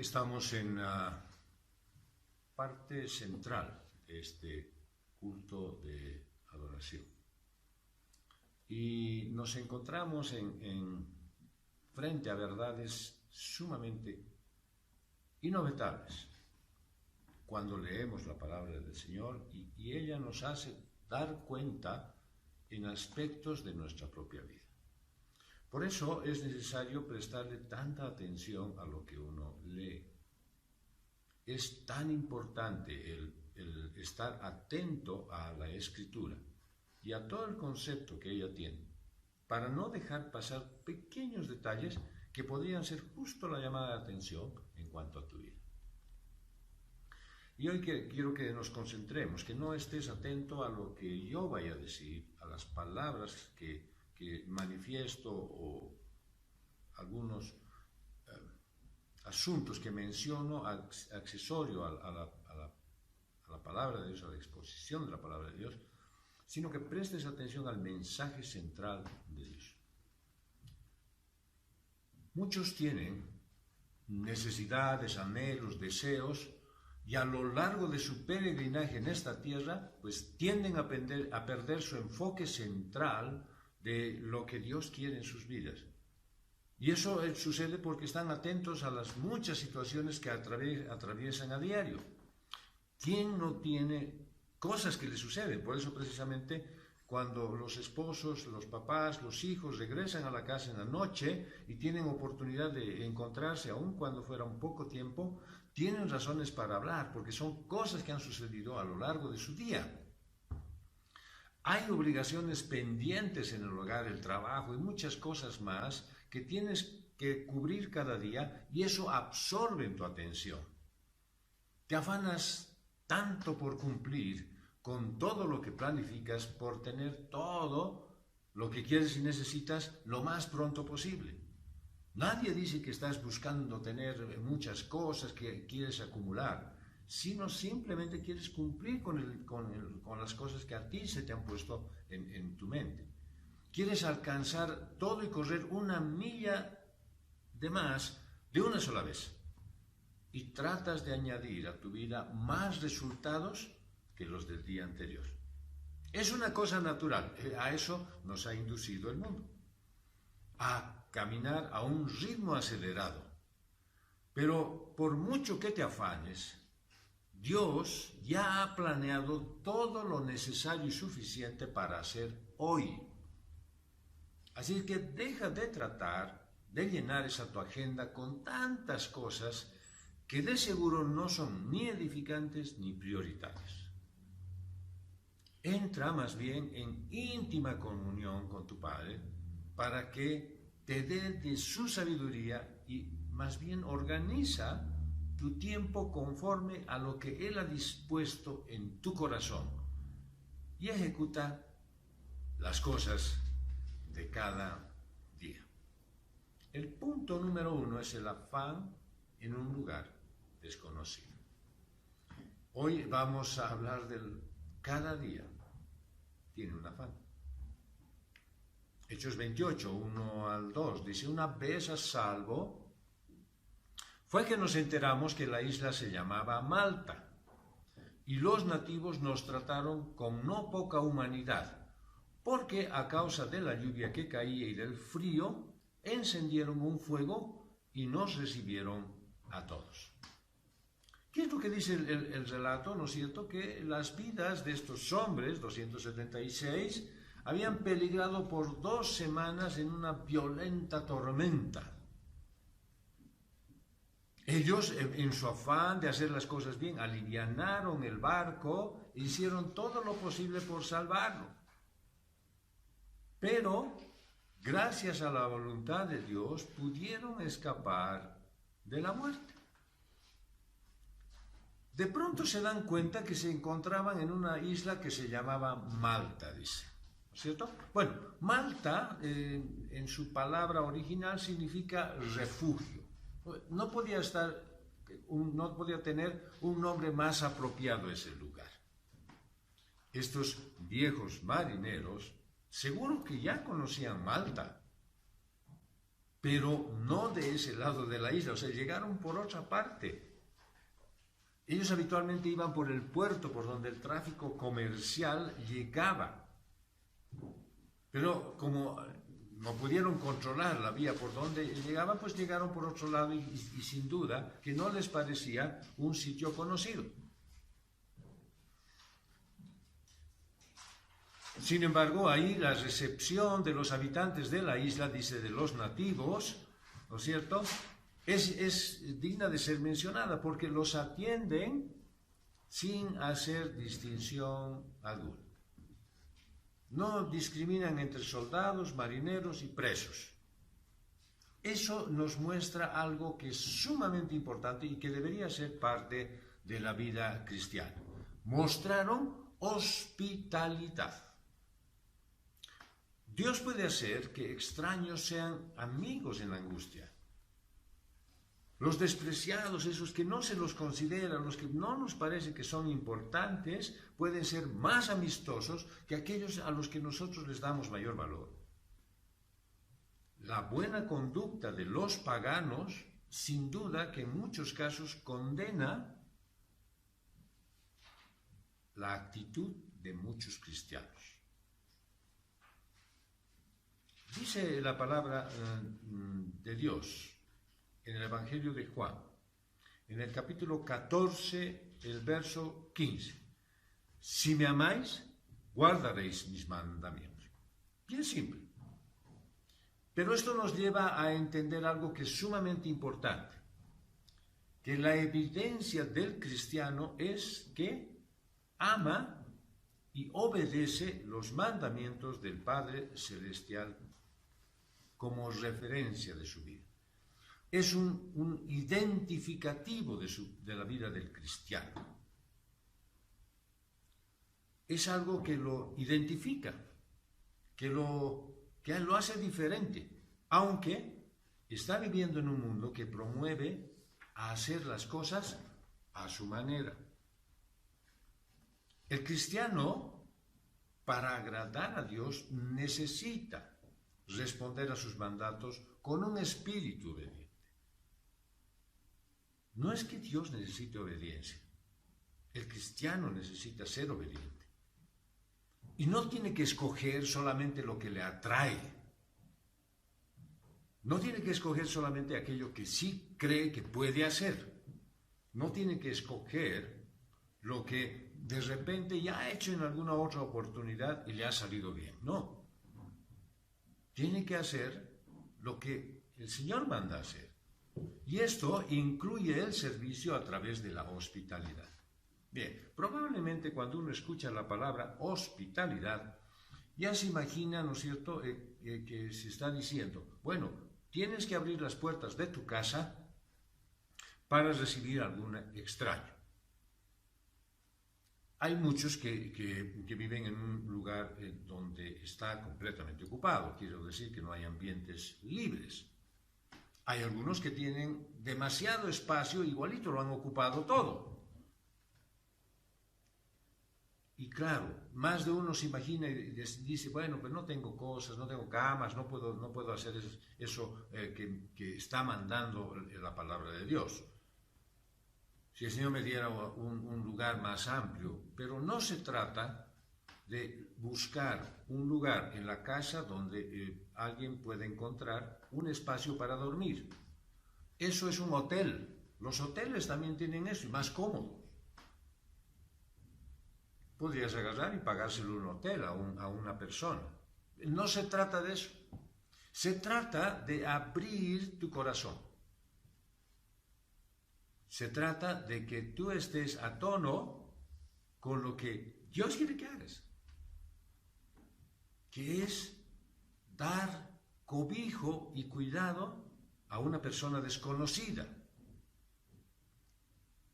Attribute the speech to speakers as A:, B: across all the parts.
A: Estamos en la parte central de este culto de adoración y nos encontramos frente a verdades sumamente innovetables cuando leemos la palabra del Señor y ella nos hace dar cuenta en aspectos de nuestra propia vida. Por eso es necesario prestarle tanta atención a lo que uno lee. Es tan importante el estar atento a la Escritura y a todo el concepto que ella tiene, para no dejar pasar pequeños detalles que podrían ser justo la llamada de atención en cuanto a tu vida. Y hoy quiero que nos concentremos, que no estés atento a lo que yo vaya a decir, a las palabras que manifiesto o algunos asuntos que menciono accesorio a la palabra de Dios, a la exposición de la palabra de Dios, sino que prestes atención al mensaje central de Dios. Muchos tienen necesidades, anhelos, deseos, y a lo largo de su peregrinaje en esta tierra, pues tienden a perder su enfoque central de lo que Dios quiere en sus vidas. Y eso sucede porque están atentos a las muchas situaciones que atraviesan a diario. ¿Quién no tiene cosas que le suceden? Por eso precisamente cuando los esposos, los papás, los hijos regresan a la casa en la noche y tienen oportunidad de encontrarse, aun cuando fuera un poco tiempo, tienen razones para hablar, porque son cosas que han sucedido a lo largo de su día. Hay obligaciones pendientes en el hogar, el trabajo y muchas cosas más que tienes que cubrir cada día y eso absorbe tu atención. Te afanas tanto por cumplir con todo lo que planificas, por tener todo lo que quieres y necesitas lo más pronto posible. Nadie dice que estás buscando tener muchas cosas que quieres acumular, sino simplemente quieres cumplir con las cosas que a ti se te han puesto en tu mente. Quieres alcanzar todo y correr una milla de más de una sola vez. Y tratas de añadir a tu vida más resultados que los del día anterior. Es una cosa natural, a eso nos ha inducido el mundo, a caminar a un ritmo acelerado. Pero por mucho que te afanes, Dios ya ha planeado todo lo necesario y suficiente para hacer hoy. Así que deja de tratar de llenar esa tu agenda con tantas cosas que de seguro no son ni edificantes ni prioritarias. Entra más bien en íntima comunión con tu Padre para que te dé de su sabiduría y más bien organiza tu tiempo conforme a lo que Él ha dispuesto en tu corazón y ejecuta las cosas de cada día. El punto número 1 es el afán en un lugar desconocido. Hoy vamos a hablar del cada día tiene un afán. Hechos 28, 1 al 2, dice: una vez a salvo, fue que nos enteramos que la isla se llamaba Malta, y los nativos nos trataron con no poca humanidad, porque a causa de la lluvia que caía y del frío, encendieron un fuego y nos recibieron a todos. ¿Qué es lo que dice el relato? ¿No es cierto? Que las vidas de estos hombres, 276, habían peligrado por 2 semanas en una violenta tormenta. Ellos, en su afán de hacer las cosas bien, alivianaron el barco e hicieron todo lo posible por salvarlo. Pero, gracias a la voluntad de Dios, pudieron escapar de la muerte. De pronto se dan cuenta que se encontraban en una isla que se llamaba Malta, dice. ¿No es cierto? Bueno, Malta, en su palabra original, significa refugio. No podía tener un nombre más apropiado ese lugar. Estos viejos marineros seguro que ya conocían Malta, pero no de ese lado de la isla, o sea, llegaron por otra parte. Ellos habitualmente iban por el puerto, por donde el tráfico comercial llegaba. Pero como no pudieron controlar la vía por donde llegaban, pues llegaron por otro lado y sin duda que no les parecía un sitio conocido. Sin embargo, ahí la recepción de los habitantes de la isla, dice de los nativos, ¿no es cierto?, es digna de ser mencionada porque los atienden sin hacer distinción alguna. No discriminan entre soldados, marineros y presos. Eso nos muestra algo que es sumamente importante y que debería ser parte de la vida cristiana. Mostraron hospitalidad. Dios puede hacer que extraños sean amigos en la angustia. Los despreciados, esos que no se los consideran, los que no nos parece que son importantes, pueden ser más amistosos que aquellos a los que nosotros les damos mayor valor. La buena conducta de los paganos, sin duda que en muchos casos condena la actitud de muchos cristianos. Dice la palabra de Dios en el Evangelio de Juan, en el capítulo 14, el verso 15. Si me amáis, guardaréis mis mandamientos. Bien simple. Pero esto nos lleva a entender algo que es sumamente importante, que la evidencia del cristiano es que ama y obedece los mandamientos del Padre Celestial como referencia de su vida. Es un identificativo de la vida del cristiano. Es algo que lo identifica, que lo hace diferente, aunque está viviendo en un mundo que promueve a hacer las cosas a su manera. El cristiano, para agradar a Dios, necesita responder a sus mandatos con un espíritu obediente. No es que Dios necesite obediencia, el cristiano necesita ser obediente. Y no tiene que escoger solamente lo que le atrae. No tiene que escoger solamente aquello que sí cree que puede hacer. No tiene que escoger lo que de repente ya ha hecho en alguna otra oportunidad y le ha salido bien. No. Tiene que hacer lo que el Señor manda hacer. Y esto incluye el servicio a través de la hospitalidad. Bien, probablemente cuando uno escucha la palabra hospitalidad, ya se imagina, ¿no es cierto?, que se está diciendo, bueno, tienes que abrir las puertas de tu casa para recibir a algún extraño. Hay muchos que viven en un lugar donde está completamente ocupado, quiero decir que no hay ambientes libres. Hay algunos que tienen demasiado espacio, igualito lo han ocupado todo. Y claro, más de uno se imagina y dice, bueno, pues no tengo cosas, no tengo camas, no puedo hacer eso que está mandando la palabra de Dios. Si el Señor me diera un lugar más amplio, pero no se trata de buscar un lugar en la casa donde alguien pueda encontrar un espacio para dormir. Eso es un hotel. Los hoteles también tienen eso y más cómodo. Podrías agarrar y pagárselo un hotel a una persona. No se trata de eso. Se trata de abrir tu corazón. Se trata de que tú estés a tono con lo que Dios quiere que hagas, que es dar cobijo y cuidado a una persona desconocida,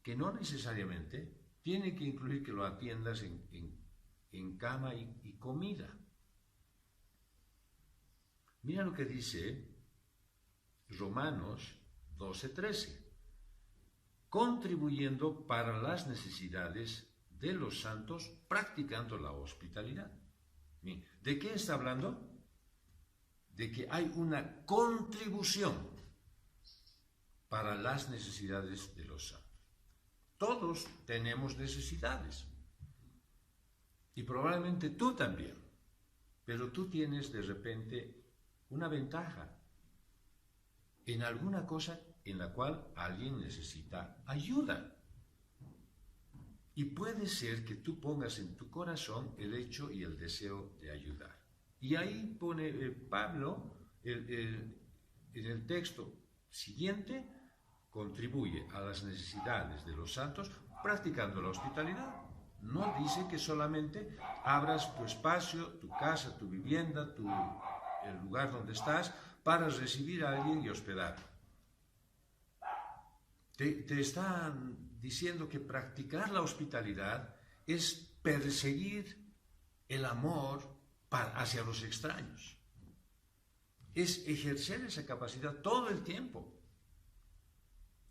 A: que no necesariamente tiene que incluir que lo atiendas en cama y comida. Mira lo que dice Romanos 12:13. Contribuyendo para las necesidades de los santos, practicando la hospitalidad. ¿De qué está hablando? de que hay una contribución para las necesidades de los santos. Todos tenemos necesidades. Y probablemente tú también. Pero tú tienes de repente una ventaja en alguna cosa en la cual alguien necesita ayuda. Y puede ser que tú pongas en tu corazón el hecho y el deseo de ayudar. Y ahí pone Pablo en el texto siguiente, contribuye a las necesidades de los santos practicando la hospitalidad. No dice que solamente abras tu espacio, tu casa, tu vivienda, el lugar donde estás para recibir a alguien y hospedar. Te están diciendo que practicar la hospitalidad es perseguir el amor hacia los extraños. Es ejercer esa capacidad todo el tiempo.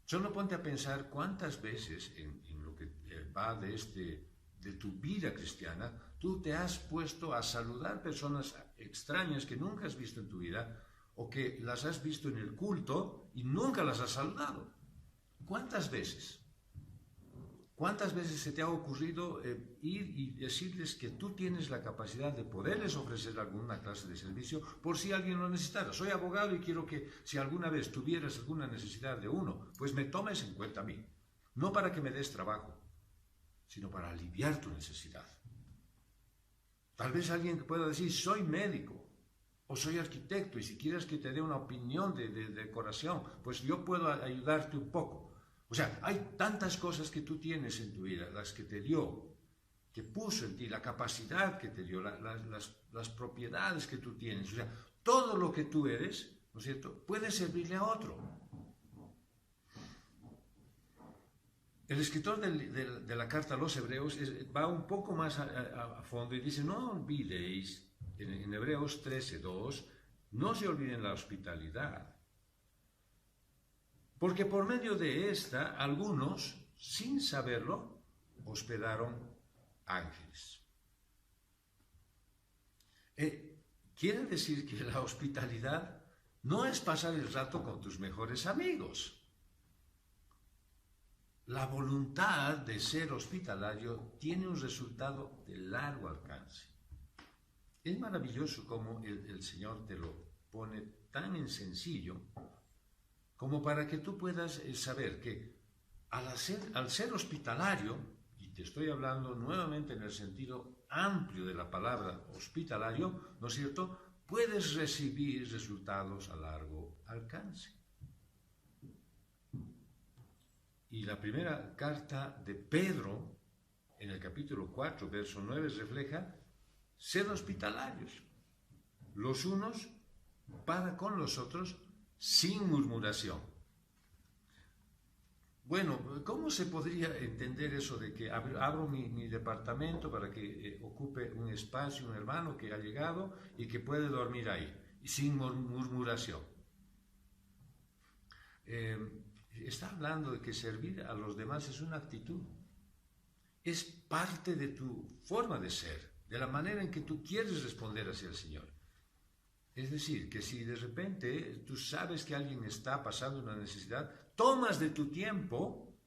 A: Solo ponte a pensar cuántas veces en lo que va de tu vida cristiana, tú te has puesto a saludar personas extrañas que nunca has visto en tu vida o que las has visto en el culto y nunca las has saludado. ¿Cuántas veces? ¿Cuántas veces se te ha ocurrido ir y decirles que tú tienes la capacidad de poderles ofrecer alguna clase de servicio por si alguien lo necesitara? Soy abogado y quiero que si alguna vez tuvieras alguna necesidad de uno, pues me tomes en cuenta a mí. No para que me des trabajo, sino para aliviar tu necesidad. Tal vez alguien que pueda decir, soy médico o soy arquitecto y si quieres que te dé una opinión de decoración, pues yo puedo ayudarte un poco. O sea, hay tantas cosas que tú tienes en tu vida, las que te dio, que puso en ti, la capacidad que te dio, las propiedades que tú tienes. O sea, todo lo que tú eres, ¿no es cierto?, puede servirle a otro. El escritor de la carta a los Hebreos va un poco más a fondo y dice, no olvidéis, en Hebreos 13:2, no se olviden la hospitalidad. Porque por medio de esta, algunos, sin saberlo, hospedaron ángeles. Quiere decir que la hospitalidad no es pasar el rato con tus mejores amigos. La voluntad de ser hospitalario tiene un resultado de largo alcance. Es maravilloso cómo el Señor te lo pone tan en sencillo como para que tú puedas saber que al ser hospitalario, y te estoy hablando nuevamente en el sentido amplio de la palabra hospitalario, ¿no es cierto?, puedes recibir resultados a largo alcance. Y la primera carta de Pedro, en el capítulo 4, verso 9, refleja, sed hospitalarios, los unos para con los otros, sin murmuración. Bueno, ¿cómo se podría entender eso de que abro mi departamento para que ocupe un espacio un hermano que ha llegado y que puede dormir ahí, sin murmuración? Está hablando de que servir a los demás es una actitud, es parte de tu forma de ser, de la manera en que tú quieres responder hacia el Señor. Es decir, que si de repente tú sabes que alguien está pasando una necesidad, tomas de tu tiempo,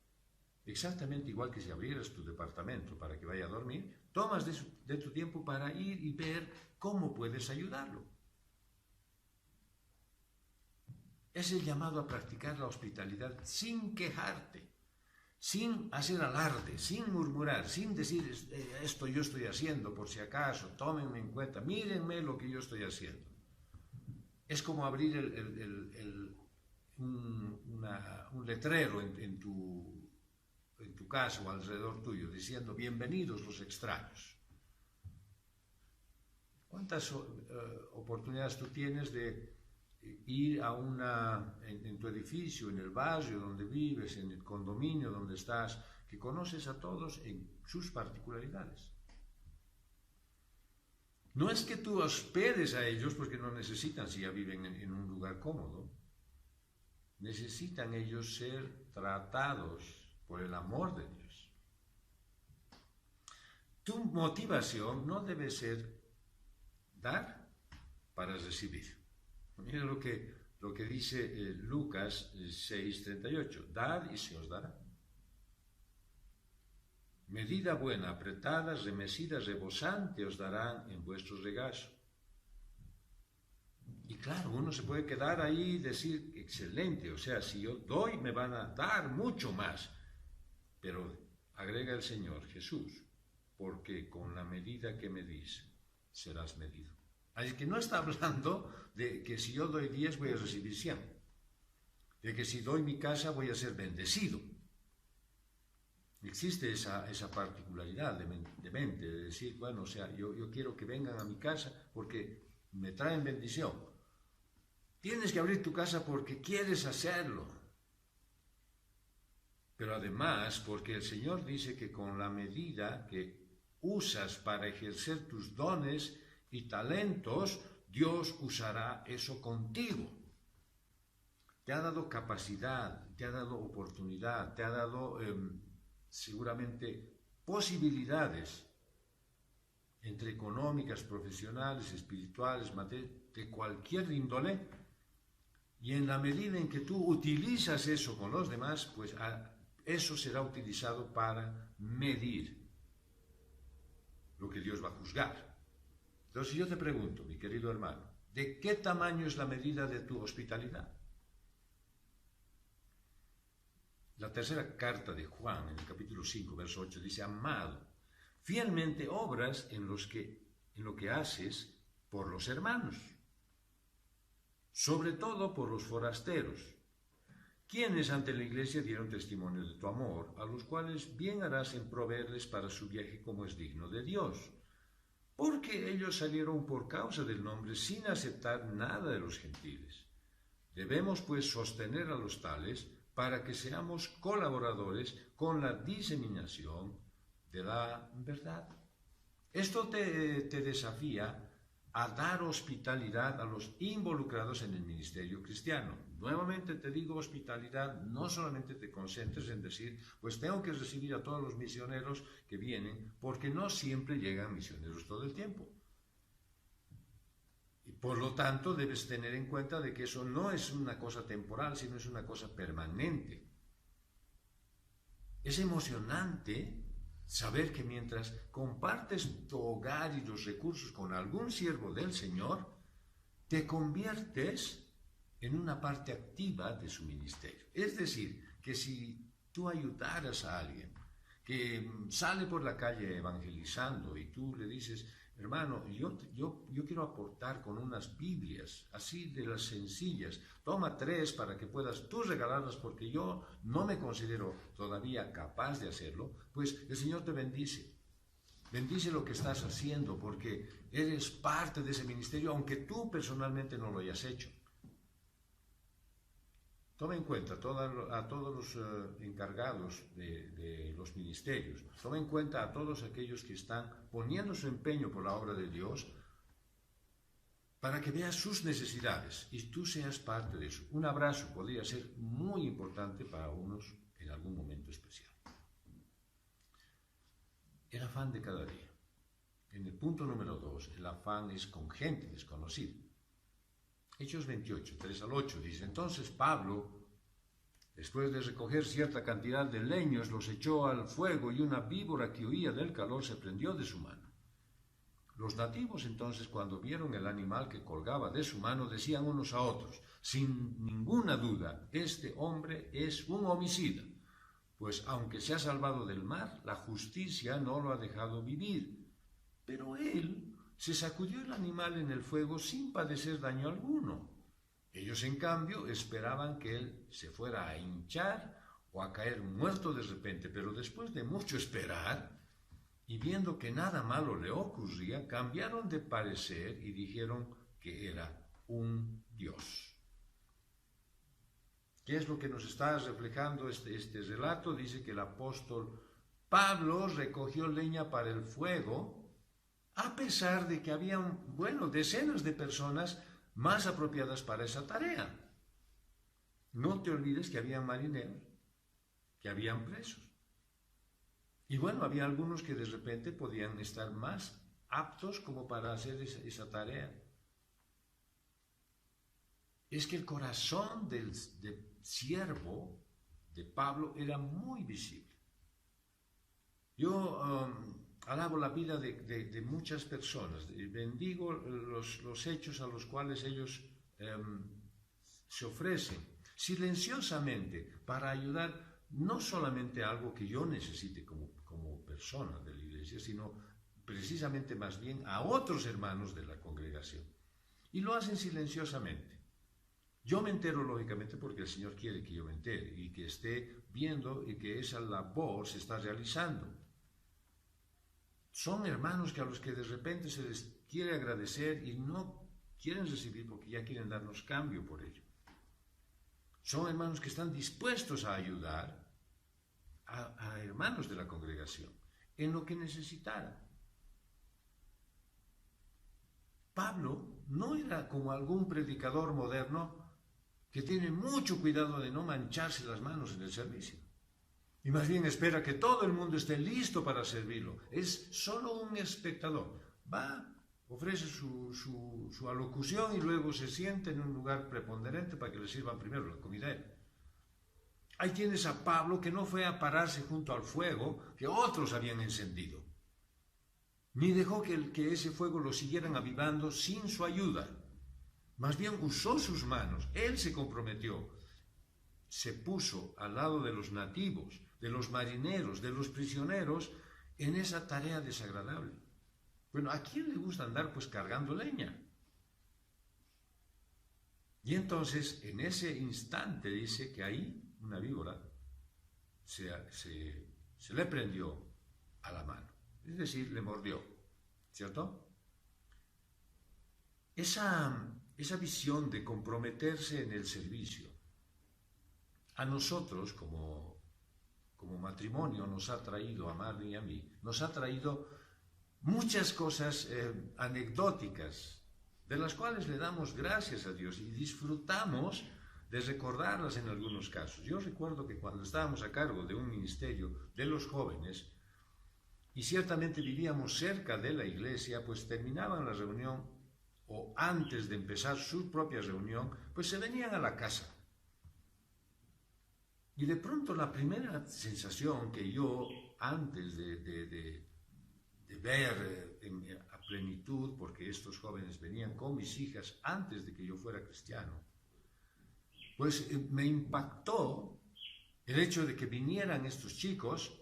A: exactamente igual que si abrieras tu departamento para que vaya a dormir, tomas de tu tiempo para ir y ver cómo puedes ayudarlo. Es el llamado a practicar la hospitalidad sin quejarte, sin hacer alarde, sin murmurar, sin decir esto yo estoy haciendo por si acaso, tómenme en cuenta, mírenme lo que yo estoy haciendo. Es como abrir un letrero en tu casa o alrededor tuyo diciendo bienvenidos los extraños. ¿Cuántas oportunidades tú tienes de ir en tu edificio, en el barrio donde vives, en el condominio donde estás, que conoces a todos en sus particularidades? No es que tú hospedes a ellos porque no necesitan, si ya viven en un lugar cómodo. Necesitan ellos ser tratados por el amor de Dios. Tu motivación no debe ser dar para recibir. Mira lo que dice Lucas 6:38. Dad y se os dará. Medida buena, apretada, remecida, rebosante os darán en vuestro regazo. Y claro, uno se puede quedar ahí y decir, excelente, o sea, si yo doy me van a dar mucho más. Pero agrega el Señor Jesús, porque con la medida que medís serás medido. Así que no está hablando de que si yo doy 10 voy a recibir 100, de que si doy mi casa voy a ser bendecido. Existe esa particularidad de mente, de decir, bueno, o sea, yo quiero que vengan a mi casa porque me traen bendición. Tienes que abrir tu casa porque quieres hacerlo. Pero además, porque el Señor dice que con la medida que usas para ejercer tus dones y talentos, Dios usará eso contigo. Te ha dado capacidad, te ha dado oportunidad, te ha dado seguramente posibilidades entre económicas, profesionales, espirituales, de cualquier índole, y en la medida en que tú utilizas eso con los demás, pues eso será utilizado para medir lo que Dios va a juzgar. Entonces yo te pregunto, mi querido hermano, ¿de qué tamaño es la medida de tu hospitalidad? La tercera carta de Juan, en el capítulo 5, verso 8, dice, amado, fielmente obras en lo que haces por los hermanos, sobre todo por los forasteros, quienes ante la iglesia dieron testimonio de tu amor, a los cuales bien harás en proveerles para su viaje como es digno de Dios, porque ellos salieron por causa del nombre sin aceptar nada de los gentiles. Debemos pues sostener a los tales para que seamos colaboradores con la diseminación de la verdad. Esto te desafía a dar hospitalidad a los involucrados en el ministerio cristiano. Nuevamente te digo hospitalidad, no solamente te concentres en decir, pues tengo que recibir a todos los misioneros que vienen, porque no siempre llegan misioneros todo el tiempo. Y por lo tanto debes tener en cuenta de que eso no es una cosa temporal, sino es una cosa permanente. Es emocionante saber que mientras compartes tu hogar y los recursos con algún siervo del Señor, te conviertes en una parte activa de su ministerio. Es decir, que si tú ayudaras a alguien que sale por la calle evangelizando y tú le dices, hermano, yo quiero aportar con unas Biblias, así de las sencillas, toma 3 para que puedas tú regalarlas porque yo no me considero todavía capaz de hacerlo, pues el Señor te bendice. Bendice lo que estás haciendo porque eres parte de ese ministerio, aunque tú personalmente no lo hayas hecho. Toma en cuenta a todos los encargados de los ministerios, toma en cuenta a todos aquellos que están poniendo su empeño por la obra de Dios para que veas sus necesidades y tú seas parte de eso. Un abrazo podría ser muy importante para unos en algún momento especial. El afán de cada día. En el punto número 2, el afán es con gente desconocida. Hechos 28, 3 al 8, dice, entonces Pablo, después de recoger cierta cantidad de leños, los echó al fuego y una víbora que huía del calor se prendió de su mano. Los nativos entonces, cuando vieron el animal que colgaba de su mano, decían unos a otros, sin ninguna duda, este hombre es un homicida, pues aunque se ha salvado del mar, la justicia no lo ha dejado vivir. Pero él se sacudió el animal en el fuego sin padecer daño alguno. Ellos, en cambio, esperaban que él se fuera a hinchar o a caer muerto de repente, pero después de mucho esperar, y viendo que nada malo le ocurría, cambiaron de parecer y dijeron que era un dios. ¿Qué es lo que nos está reflejando este relato? Dice que el apóstol Pablo recogió leña para el fuego, a pesar de que habían, decenas de personas más apropiadas para esa tarea. No te olvides que habían marineros, que habían presos. Y había algunos que de repente podían estar más aptos como para hacer esa tarea. es que el corazón del siervo de Pablo era muy visible. Yo alabo la vida de muchas personas, bendigo los hechos a los cuales ellos se ofrecen silenciosamente para ayudar no solamente a algo que yo necesite como persona de la iglesia, sino precisamente más bien a otros hermanos de la congregación. Y lo hacen silenciosamente. Yo me entero, lógicamente, porque el Señor quiere que yo me entere y que esté viendo y que esa labor se está realizando. Son hermanos a los que de repente se les quiere agradecer y no quieren recibir porque ya quieren darnos cambio por ello. Son hermanos que están dispuestos a ayudar a hermanos de la congregación en lo que necesitaran. Pablo no era como algún predicador moderno que tiene mucho cuidado de no mancharse las manos en el servicio. Y más bien espera que todo el mundo esté listo para servirlo. Es solo un espectador. Va, ofrece su alocución y luego se sienta en un lugar preponderante para que le sirvan primero la comida a él. Ahí tienes a Pablo que no fue a pararse junto al fuego que otros habían encendido, ni dejó que ese fuego lo siguieran avivando sin su ayuda. Más bien usó sus manos, él se comprometió, se puso al lado de los nativos, de los marineros, de los prisioneros, en esa tarea desagradable. Bueno, ¿a quién le gusta andar pues cargando leña? Y entonces, en ese instante dice que ahí una víbora se le prendió a la mano, es decir, le mordió, ¿cierto? Esa visión de comprometerse en el servicio, a nosotros como matrimonio nos ha traído, a Marlene y a mí, nos ha traído muchas cosas anecdóticas, de las cuales le damos gracias a Dios y disfrutamos de recordarlas en algunos casos. Yo recuerdo que cuando estábamos a cargo de un ministerio de los jóvenes, y ciertamente vivíamos cerca de la iglesia, pues terminaban la reunión, o antes de empezar su propia reunión, pues se venían a la casa. Y de pronto la primera sensación que yo, antes de ver a plenitud, porque estos jóvenes venían con mis hijas antes de que yo fuera cristiano, pues me impactó el hecho de que vinieran estos chicos,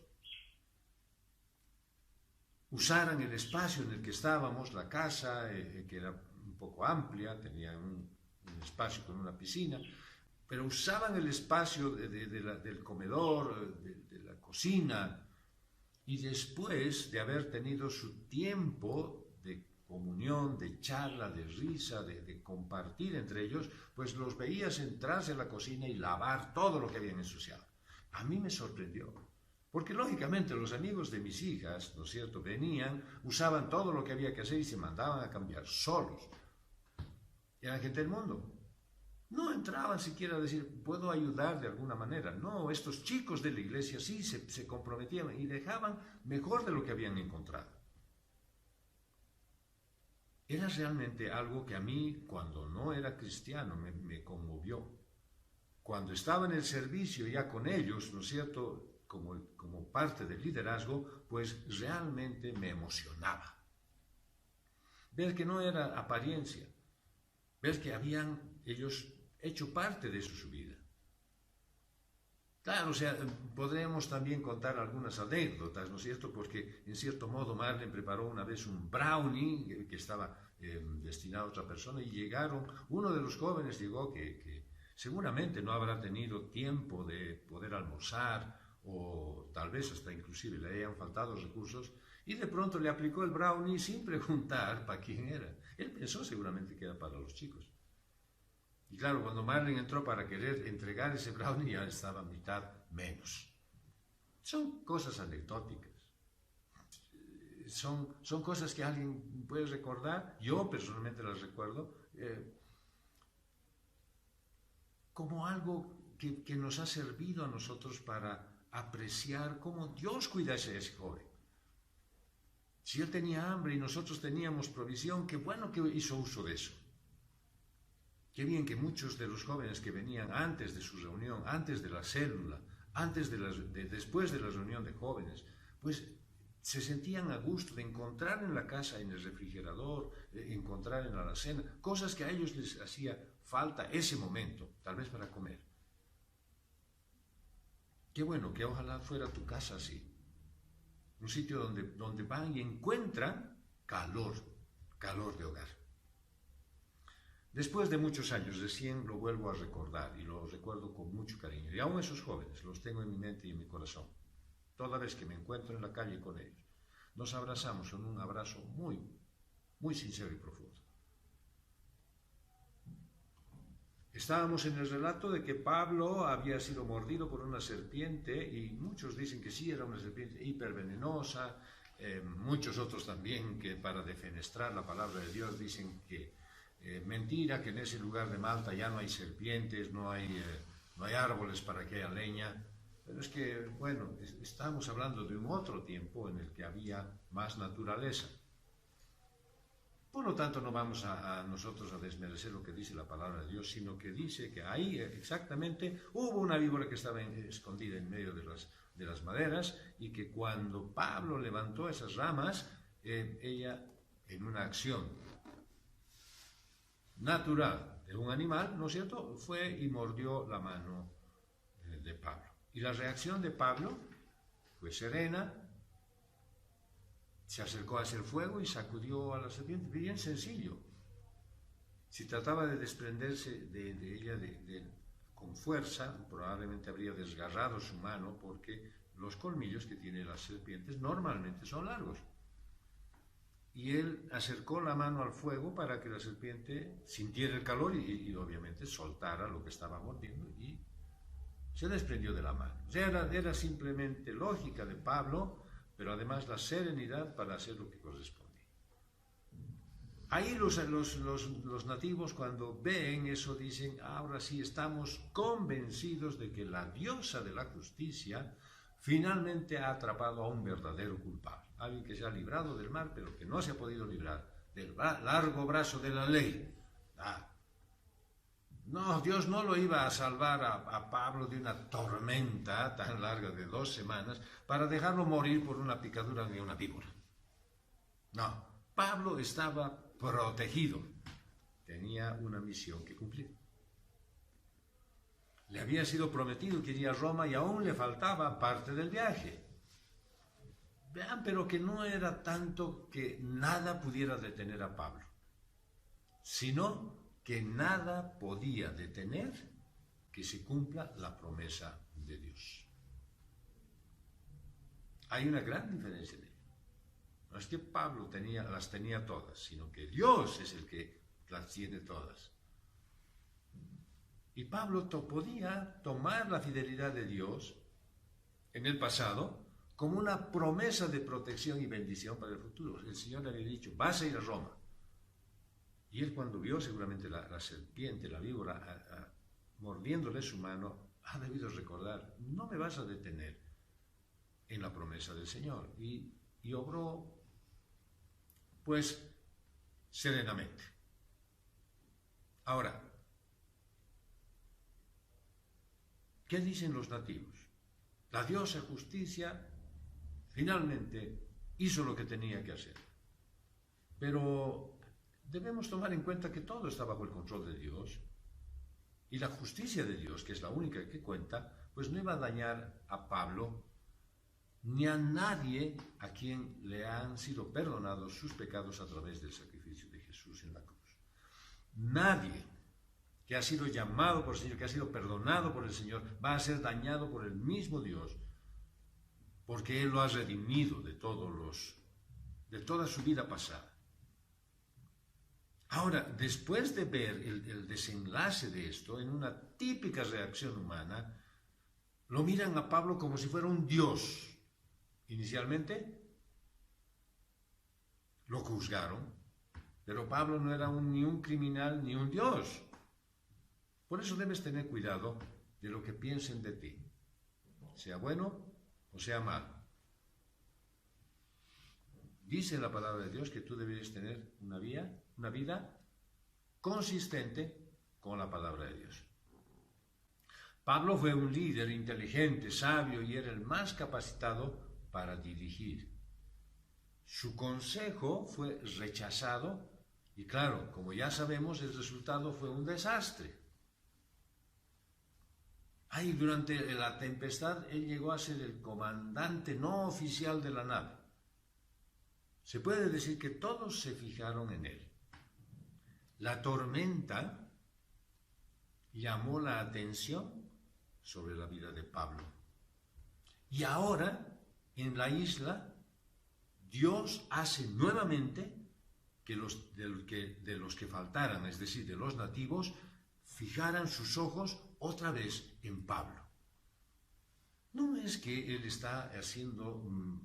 A: usaran el espacio en el que estábamos, la casa, que era un poco amplia, tenía un espacio con una piscina, pero usaban el espacio del comedor, de la cocina, y después de haber tenido su tiempo de comunión, de charla, de risa, de compartir entre ellos, pues los veías entrarse a la cocina y lavar todo lo que habían ensuciado. A mí me sorprendió, porque lógicamente los amigos de mis hijas, ¿no es cierto?, venían, usaban todo lo que había que hacer y se mandaban a cambiar solos. Eran gente del mundo. No entraban siquiera a decir, ¿puedo ayudar de alguna manera? No, estos chicos de la iglesia sí se comprometían y dejaban mejor de lo que habían encontrado. Era realmente algo que a mí, cuando no era cristiano, me conmovió. Cuando estaba en el servicio ya con ellos, ¿no es cierto?, como parte del liderazgo, pues realmente me emocionaba. Ver que no era apariencia, ver que habían ellos hecho parte de su vida. Claro, o sea, podríamos también contar algunas anécdotas, ¿no es cierto? Porque, en cierto modo, Marlene preparó una vez un brownie que estaba destinado a otra persona y uno de los jóvenes llegó que seguramente no habrá tenido tiempo de poder almorzar o tal vez hasta inclusive le hayan faltado recursos y de pronto le aplicó el brownie sin preguntar para quién era. Él pensó seguramente que era para los chicos. Y claro, cuando Marlene entró para querer entregar ese brownie, ya estaba a mitad menos. Son cosas anecdóticas. Son cosas que alguien puede recordar. Yo personalmente las recuerdo como algo que nos ha servido a nosotros para apreciar cómo Dios cuida a ese joven. Si él tenía hambre y nosotros teníamos provisión, qué bueno que hizo uso de eso. Qué bien que muchos de los jóvenes que venían antes de su reunión, antes de la célula, después de la reunión de jóvenes, pues se sentían a gusto de encontrar en la casa, en el refrigerador, encontrar en la alacena, cosas que a ellos les hacía falta ese momento, tal vez para comer. Qué bueno, que ojalá fuera tu casa así. Un sitio donde van y encuentran calor de hogar. Después de muchos años, recién lo vuelvo a recordar y lo recuerdo con mucho cariño. Y aún esos jóvenes los tengo en mi mente y en mi corazón. Toda vez que me encuentro en la calle con ellos, nos abrazamos en un abrazo muy, muy sincero y profundo. Estábamos en el relato de que Pablo había sido mordido por una serpiente y muchos dicen que sí, era una serpiente hipervenenosa, muchos otros también que para defenestrar la palabra de Dios dicen que mentira, que en ese lugar de Malta ya no hay serpientes, no hay árboles para que haya leña, pero es que, bueno, estamos hablando de un otro tiempo en el que había más naturaleza. Por lo tanto, no vamos a nosotros a desmerecer lo que dice la palabra de Dios, sino que dice que ahí exactamente hubo una víbora que estaba escondida en medio de las maderas y que cuando Pablo levantó esas ramas, ella, en una acción natural de un animal, ¿no es cierto?, fue y mordió la mano de Pablo. Y la reacción de Pablo fue serena, se acercó hacia el fuego y sacudió a la serpiente, bien sencillo. Si trataba de desprenderse de ella con fuerza, probablemente habría desgarrado su mano porque los colmillos que tienen las serpientes normalmente son largos. Y él acercó la mano al fuego para que la serpiente sintiera el calor y obviamente soltara lo que estaba mordiendo y se desprendió de la mano. Era simplemente lógica de Pablo, pero además la serenidad para hacer lo que correspondía. Ahí los nativos cuando ven eso dicen, ahora sí estamos convencidos de que la diosa de la justicia finalmente ha atrapado a un verdadero culpable. Alguien que se ha librado del mal, pero que no se ha podido librar del largo brazo de la ley. No, Dios no lo iba a salvar a Pablo de una tormenta tan larga de 2 semanas para dejarlo morir por una picadura de una víbora. No, Pablo estaba protegido. Tenía una misión que cumplir. Le había sido prometido que iría a Roma y aún le faltaba parte del viaje. Vean, pero que no era tanto que nada pudiera detener a Pablo, sino que nada podía detener que se cumpla la promesa de Dios. Hay una gran diferencia en ello. No es que Pablo las tenía todas, sino que Dios es el que las tiene todas. Y Pablo podía tomar la fidelidad de Dios en el pasado como una promesa de protección y bendición para el futuro. El Señor le había dicho, vas a ir a Roma. Y él cuando vio seguramente la serpiente, la víbora, mordiéndole su mano, ha debido recordar, no me vas a detener en la promesa del Señor. Y obró, pues, serenamente. Ahora, ¿qué dicen los nativos? La diosa justicia finalmente hizo lo que tenía que hacer. Pero debemos tomar en cuenta que todo está bajo el control de Dios y la justicia de Dios, que es la única que cuenta, pues no iba a dañar a Pablo ni a nadie a quien le han sido perdonados sus pecados a través del sacrificio de Jesús en la cruz. Nadie que ha sido llamado por el Señor, que ha sido perdonado por el Señor, va a ser dañado por el mismo Dios, porque Él lo ha redimido de toda su vida pasada. Ahora, después de ver el desenlace de esto, en una típica reacción humana, lo miran a Pablo como si fuera un dios. Inicialmente lo juzgaron, pero Pablo no era ni un criminal ni un dios. Por eso debes tener cuidado de lo que piensen de ti, sea bueno o sea malo. Dice la palabra de Dios que tú deberías tener una vida consistente con la palabra de Dios. Pablo fue un líder inteligente, sabio y era el más capacitado para dirigir. Su consejo fue rechazado y claro, como ya sabemos, el resultado fue un desastre. Ahí durante la tempestad él llegó a ser el comandante no oficial de la nave. Se puede decir que todos se fijaron en él. La tormenta llamó la atención sobre la vida de Pablo. Y ahora, en la isla, Dios hace nuevamente que de los que faltaran, es decir, de los nativos, fijaran sus ojos otra vez en Pablo. No es que él está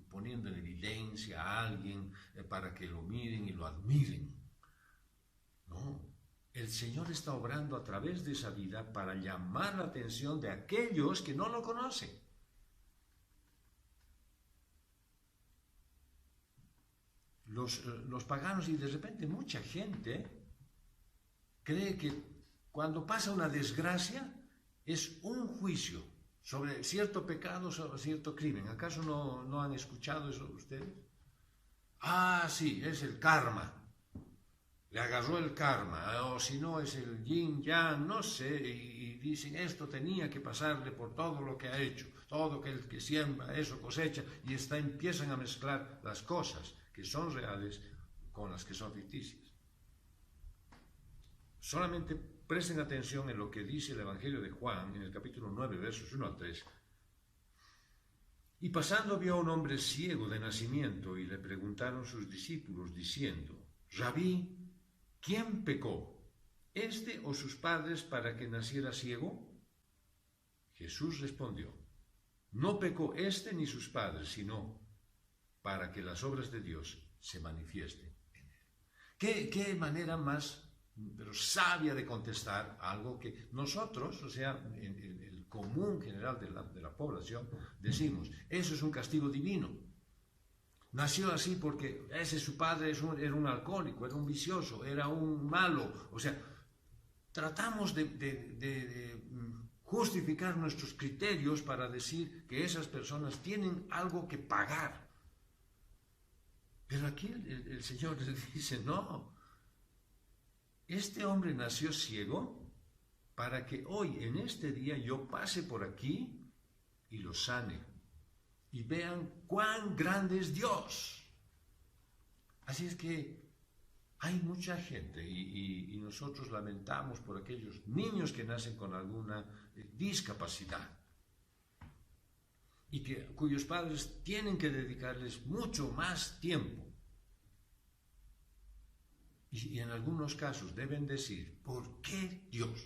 A: poniendo en evidencia a alguien para que lo miren y lo admiren. No, el Señor está obrando a través de esa vida para llamar la atención de aquellos que no lo conocen. Los paganos, y de repente mucha gente cree que cuando pasa una desgracia es un juicio sobre cierto pecado, sobre cierto crimen. ¿Acaso no han escuchado eso ustedes? Ah, sí, es el karma. Le agarró el karma, o si no es el yin yang, no sé, y dicen esto tenía que pasarle por todo lo que ha hecho, todo que el que siembra eso cosecha, y empiezan a mezclar las cosas que son reales con las que son ficticias. Solamente presten atención en lo que dice el Evangelio de Juan en el capítulo 9, versos 1 al 3. Y pasando vio a un hombre ciego de nacimiento y le preguntaron sus discípulos diciendo: Rabí, ¿quién pecó, este o sus padres, para que naciera ciego? Jesús respondió: No pecó este ni sus padres, sino para que las obras de Dios se manifiesten en él. ¿Qué manera más pero sabia de contestar algo que nosotros, o sea, en el común general de la población, decimos: eso es un castigo divino. Nació así porque ese su padre era un alcohólico, era un vicioso, era un malo. O sea, tratamos de justificar nuestros criterios para decir que esas personas tienen algo que pagar. Pero aquí el Señor les dice: no, este hombre nació ciego para que hoy, en este día, yo pase por aquí y lo sane. Y vean cuán grande es Dios. Así es que hay mucha gente y nosotros lamentamos por aquellos niños que nacen con alguna discapacidad y cuyos padres tienen que dedicarles mucho más tiempo. Y en algunos casos deben decir: ¿por qué, Dios?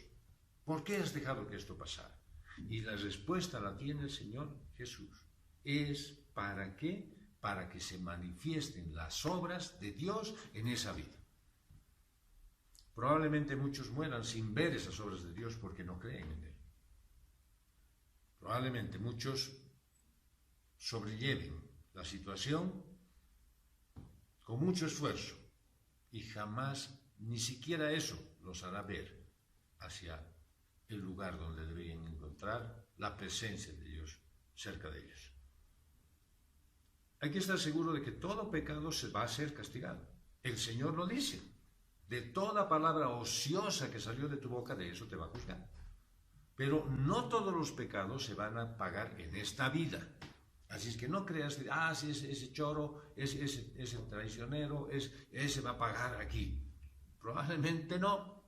A: ¿Por qué has dejado que esto pasara? Y la respuesta la tiene el Señor Jesús. Es ¿para qué? Para que se manifiesten las obras de Dios en esa vida. Probablemente muchos mueran sin ver esas obras de Dios porque no creen en Él. Probablemente muchos sobrelleven la situación con mucho esfuerzo y jamás, ni siquiera eso, los hará ver hacia el lugar donde deberían encontrar la presencia de Dios cerca de ellos. Hay que estar seguro de que todo pecado se va a ser castigado. El Señor lo dice: de toda palabra ociosa que salió de tu boca, de eso te va a juzgar. Pero no todos los pecados se van a pagar en esta vida. Así es que no creas que, si ese choro, ese traicionero, ese va a pagar aquí. Probablemente no.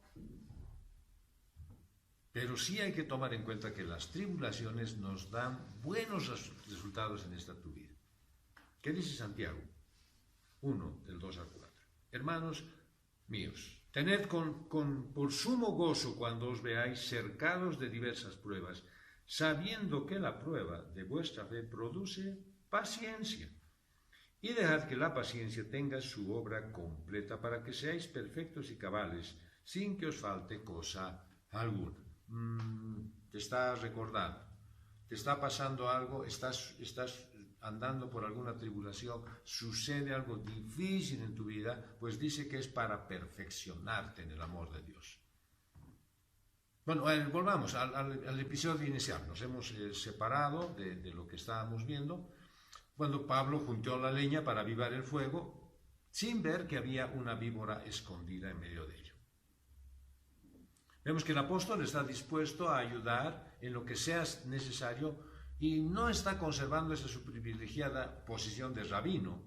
A: Pero sí hay que tomar en cuenta que las tribulaciones nos dan buenos resultados en esta tu vida. ¿Qué dice Santiago 1, del 2 al 4? Hermanos míos, tened por sumo gozo cuando os veáis cercados de diversas pruebas, sabiendo que la prueba de vuestra fe produce paciencia. Y dejad que la paciencia tenga su obra completa, para que seáis perfectos y cabales, sin que os falte cosa alguna. Te estás recordando, te está pasando algo, estás andando por alguna tribulación, sucede algo difícil en tu vida, pues dice que es para perfeccionarte en el amor de Dios. Bueno, volvamos al episodio inicial. Nos hemos separado de lo que estábamos viendo cuando Pablo juntó la leña para avivar el fuego sin ver que había una víbora escondida en medio de ello. Vemos que el apóstol está dispuesto a ayudar en lo que sea necesario y no está conservando esa su privilegiada posición de rabino.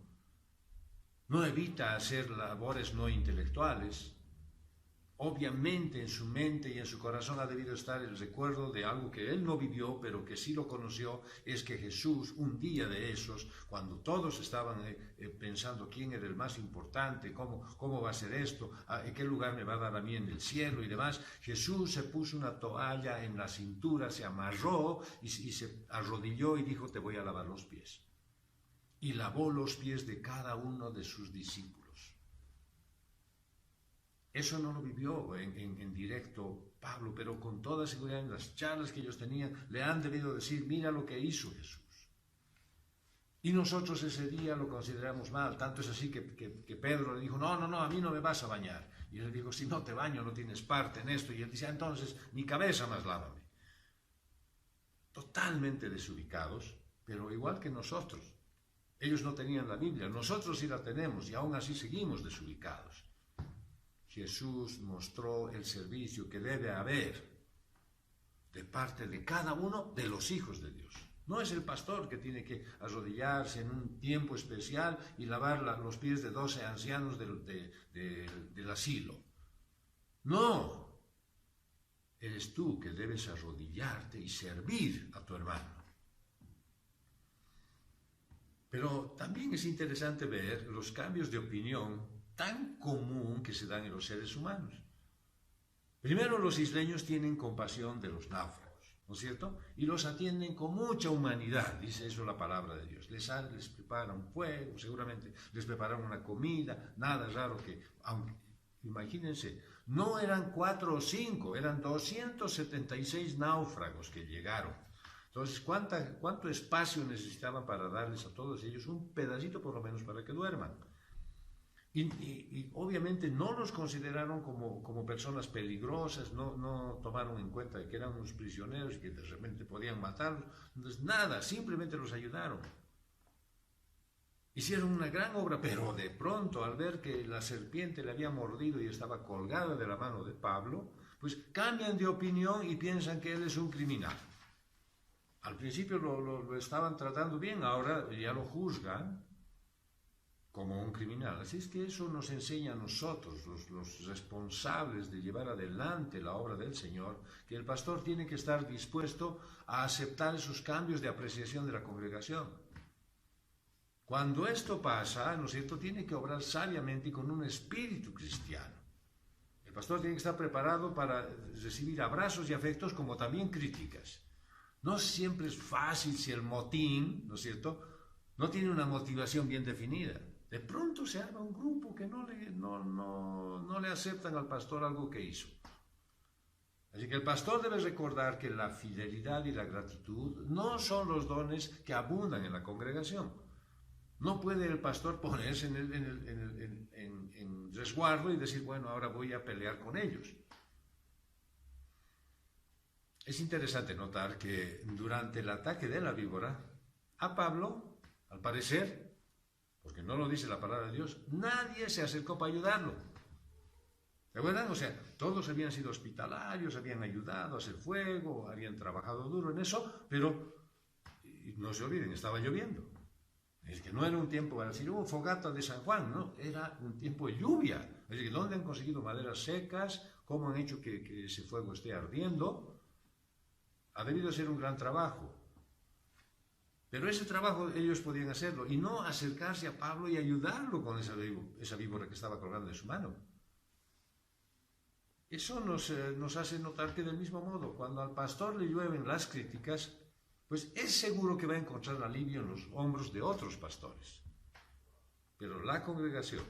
A: No evita hacer labores no intelectuales. Obviamente en su mente y en su corazón ha debido estar el recuerdo de algo que él no vivió, pero que sí lo conoció, es que Jesús, un día de esos, cuando todos estaban pensando quién era el más importante, cómo va a ser esto, en qué lugar me va a dar a mí en el cielo y demás, Jesús se puso una toalla en la cintura, se amarró y se arrodilló y dijo, te voy a lavar los pies. Y lavó los pies de cada uno de sus discípulos. Eso no lo vivió en directo Pablo, pero con toda seguridad en las charlas que ellos tenían, le han debido decir, mira lo que hizo Jesús. Y nosotros ese día lo consideramos mal, tanto es así que Pedro le dijo, no, a mí no me vas a bañar. Y él dijo, si no te baño no tienes parte en esto. Y él dice, entonces mi cabeza más lávame. Totalmente desubicados, pero igual que nosotros. Ellos no tenían la Biblia, nosotros sí la tenemos y aún así seguimos desubicados. Jesús mostró el servicio que debe haber de parte de cada uno de los hijos de Dios. No es el pastor que tiene que arrodillarse en un tiempo especial y lavar los pies de 12 ancianos del asilo. No, eres tú que debes arrodillarte y servir a tu hermano. Pero también es interesante ver los cambios de opinión tan común que se dan en los seres humanos. Primero, los isleños tienen compasión de los náufragos, ¿no es cierto? Y los atienden con mucha humanidad, dice eso la palabra de Dios. Les preparan fuego, seguramente les preparan una comida, nada raro que, aunque, imagínense, no eran 4 o 5, eran 276 náufragos que llegaron. Entonces, ¿cuánto espacio necesitaban para darles a todos ellos un pedacito por lo menos para que duerman? Y obviamente no los consideraron como personas peligrosas, no tomaron en cuenta que eran unos prisioneros y que de repente podían matarlos. Entonces, nada, simplemente los ayudaron. Hicieron una gran obra, pero de pronto, al ver que la serpiente le había mordido y estaba colgada de la mano de Pablo, pues cambian de opinión y piensan que él es un criminal. Al principio lo estaban tratando bien, ahora ya lo juzgan como un criminal. Así es que eso nos enseña a nosotros, los responsables de llevar adelante la obra del Señor, que el pastor tiene que estar dispuesto a aceptar esos cambios de apreciación de la congregación. Cuando esto pasa, ¿no es cierto?, tiene que obrar sabiamente y con un espíritu cristiano. El pastor tiene que estar preparado para recibir abrazos y afectos como también críticas. No siempre es fácil si el motín, ¿no es cierto?, no tiene una motivación bien definida. De pronto se arma un grupo que no le aceptan al pastor algo que hizo. Así que el pastor debe recordar que la fidelidad y la gratitud no son los dones que abundan en la congregación. No puede el pastor ponerse en resguardo y decir, bueno, ahora voy a pelear con ellos. Es interesante notar que durante el ataque de la víbora, a Pablo, al parecer, porque no lo dice la palabra de Dios, nadie se acercó para ayudarlo. ¿De acuerdo? O sea, todos habían sido hospitalarios, habían ayudado a hacer fuego, habían trabajado duro en eso, pero no se olviden, estaba lloviendo. Es que no era un tiempo para decir, fogata de San Juan, no, era un tiempo de lluvia. Es decir, ¿dónde han conseguido maderas secas? ¿Cómo han hecho que ese fuego esté ardiendo? Ha debido ser un gran trabajo. Pero ese trabajo ellos podían hacerlo y no acercarse a Pablo y ayudarlo con esa víbora que estaba colgando de su mano. Eso nos hace notar que del mismo modo, cuando al pastor le llueven las críticas, pues es seguro que va a encontrar alivio en los hombros de otros pastores. Pero la congregación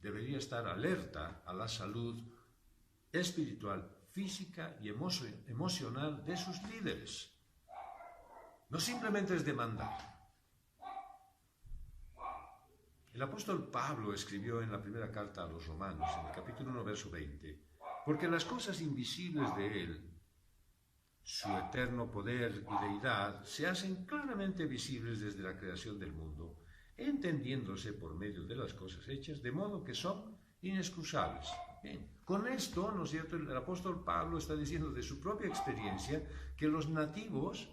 A: debería estar alerta a la salud espiritual, física y emocional de sus líderes. No simplemente es demandar. El apóstol Pablo escribió en la primera carta a los Romanos, en el capítulo 1, verso 20, Porque las cosas invisibles de Él, su eterno poder y deidad, se hacen claramente visibles desde la creación del mundo, entendiéndose por medio de las cosas hechas, de modo que son inexcusables. Bien, con esto, ¿no es cierto?, el apóstol Pablo está diciendo de su propia experiencia que los nativos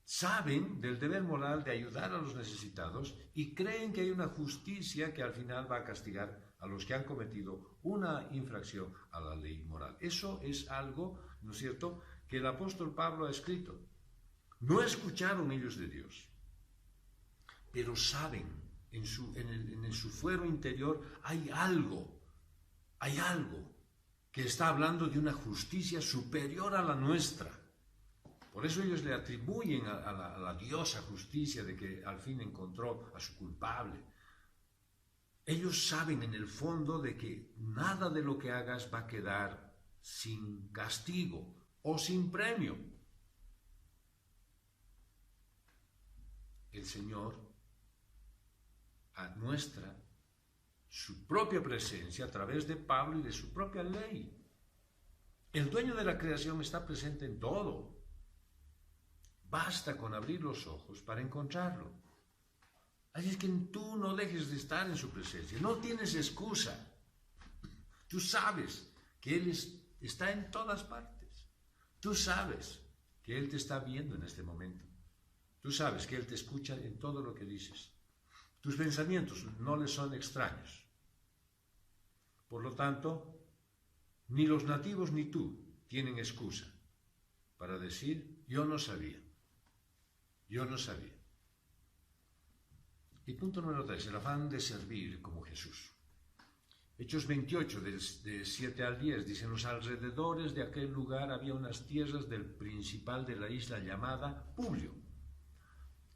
A: saben del deber moral de ayudar a los necesitados y creen que hay una justicia que al final va a castigar a los que han cometido una infracción a la ley moral. Eso es algo, ¿no es cierto?, que el apóstol Pablo ha escrito. No escucharon ellos de Dios, pero saben, en su fuero interior hay algo que está hablando de una justicia superior a la nuestra. Por eso ellos le atribuyen a la diosa justicia de que al fin encontró a su culpable. Ellos saben en el fondo de que nada de lo que hagas va a quedar sin castigo o sin premio. El Señor muestra su propia presencia a través de Pablo y de su propia ley. El dueño de la creación está presente en todo. Basta con abrir los ojos para encontrarlo. Así es que tú no dejes de estar en su presencia. No tienes excusa. Tú sabes que Él está en todas partes. Tú sabes que Él te está viendo en este momento. Tú sabes que Él te escucha en todo lo que dices. Tus pensamientos no le son extraños. Por lo tanto, ni los nativos ni tú tienen excusa para decir, yo no sabía. Yo no sabía. Y punto número 3, el afán de servir como Jesús. Hechos 28, de 7 al 10, dicen, los alrededores de aquel lugar había unas tierras del principal de la isla llamada Publio,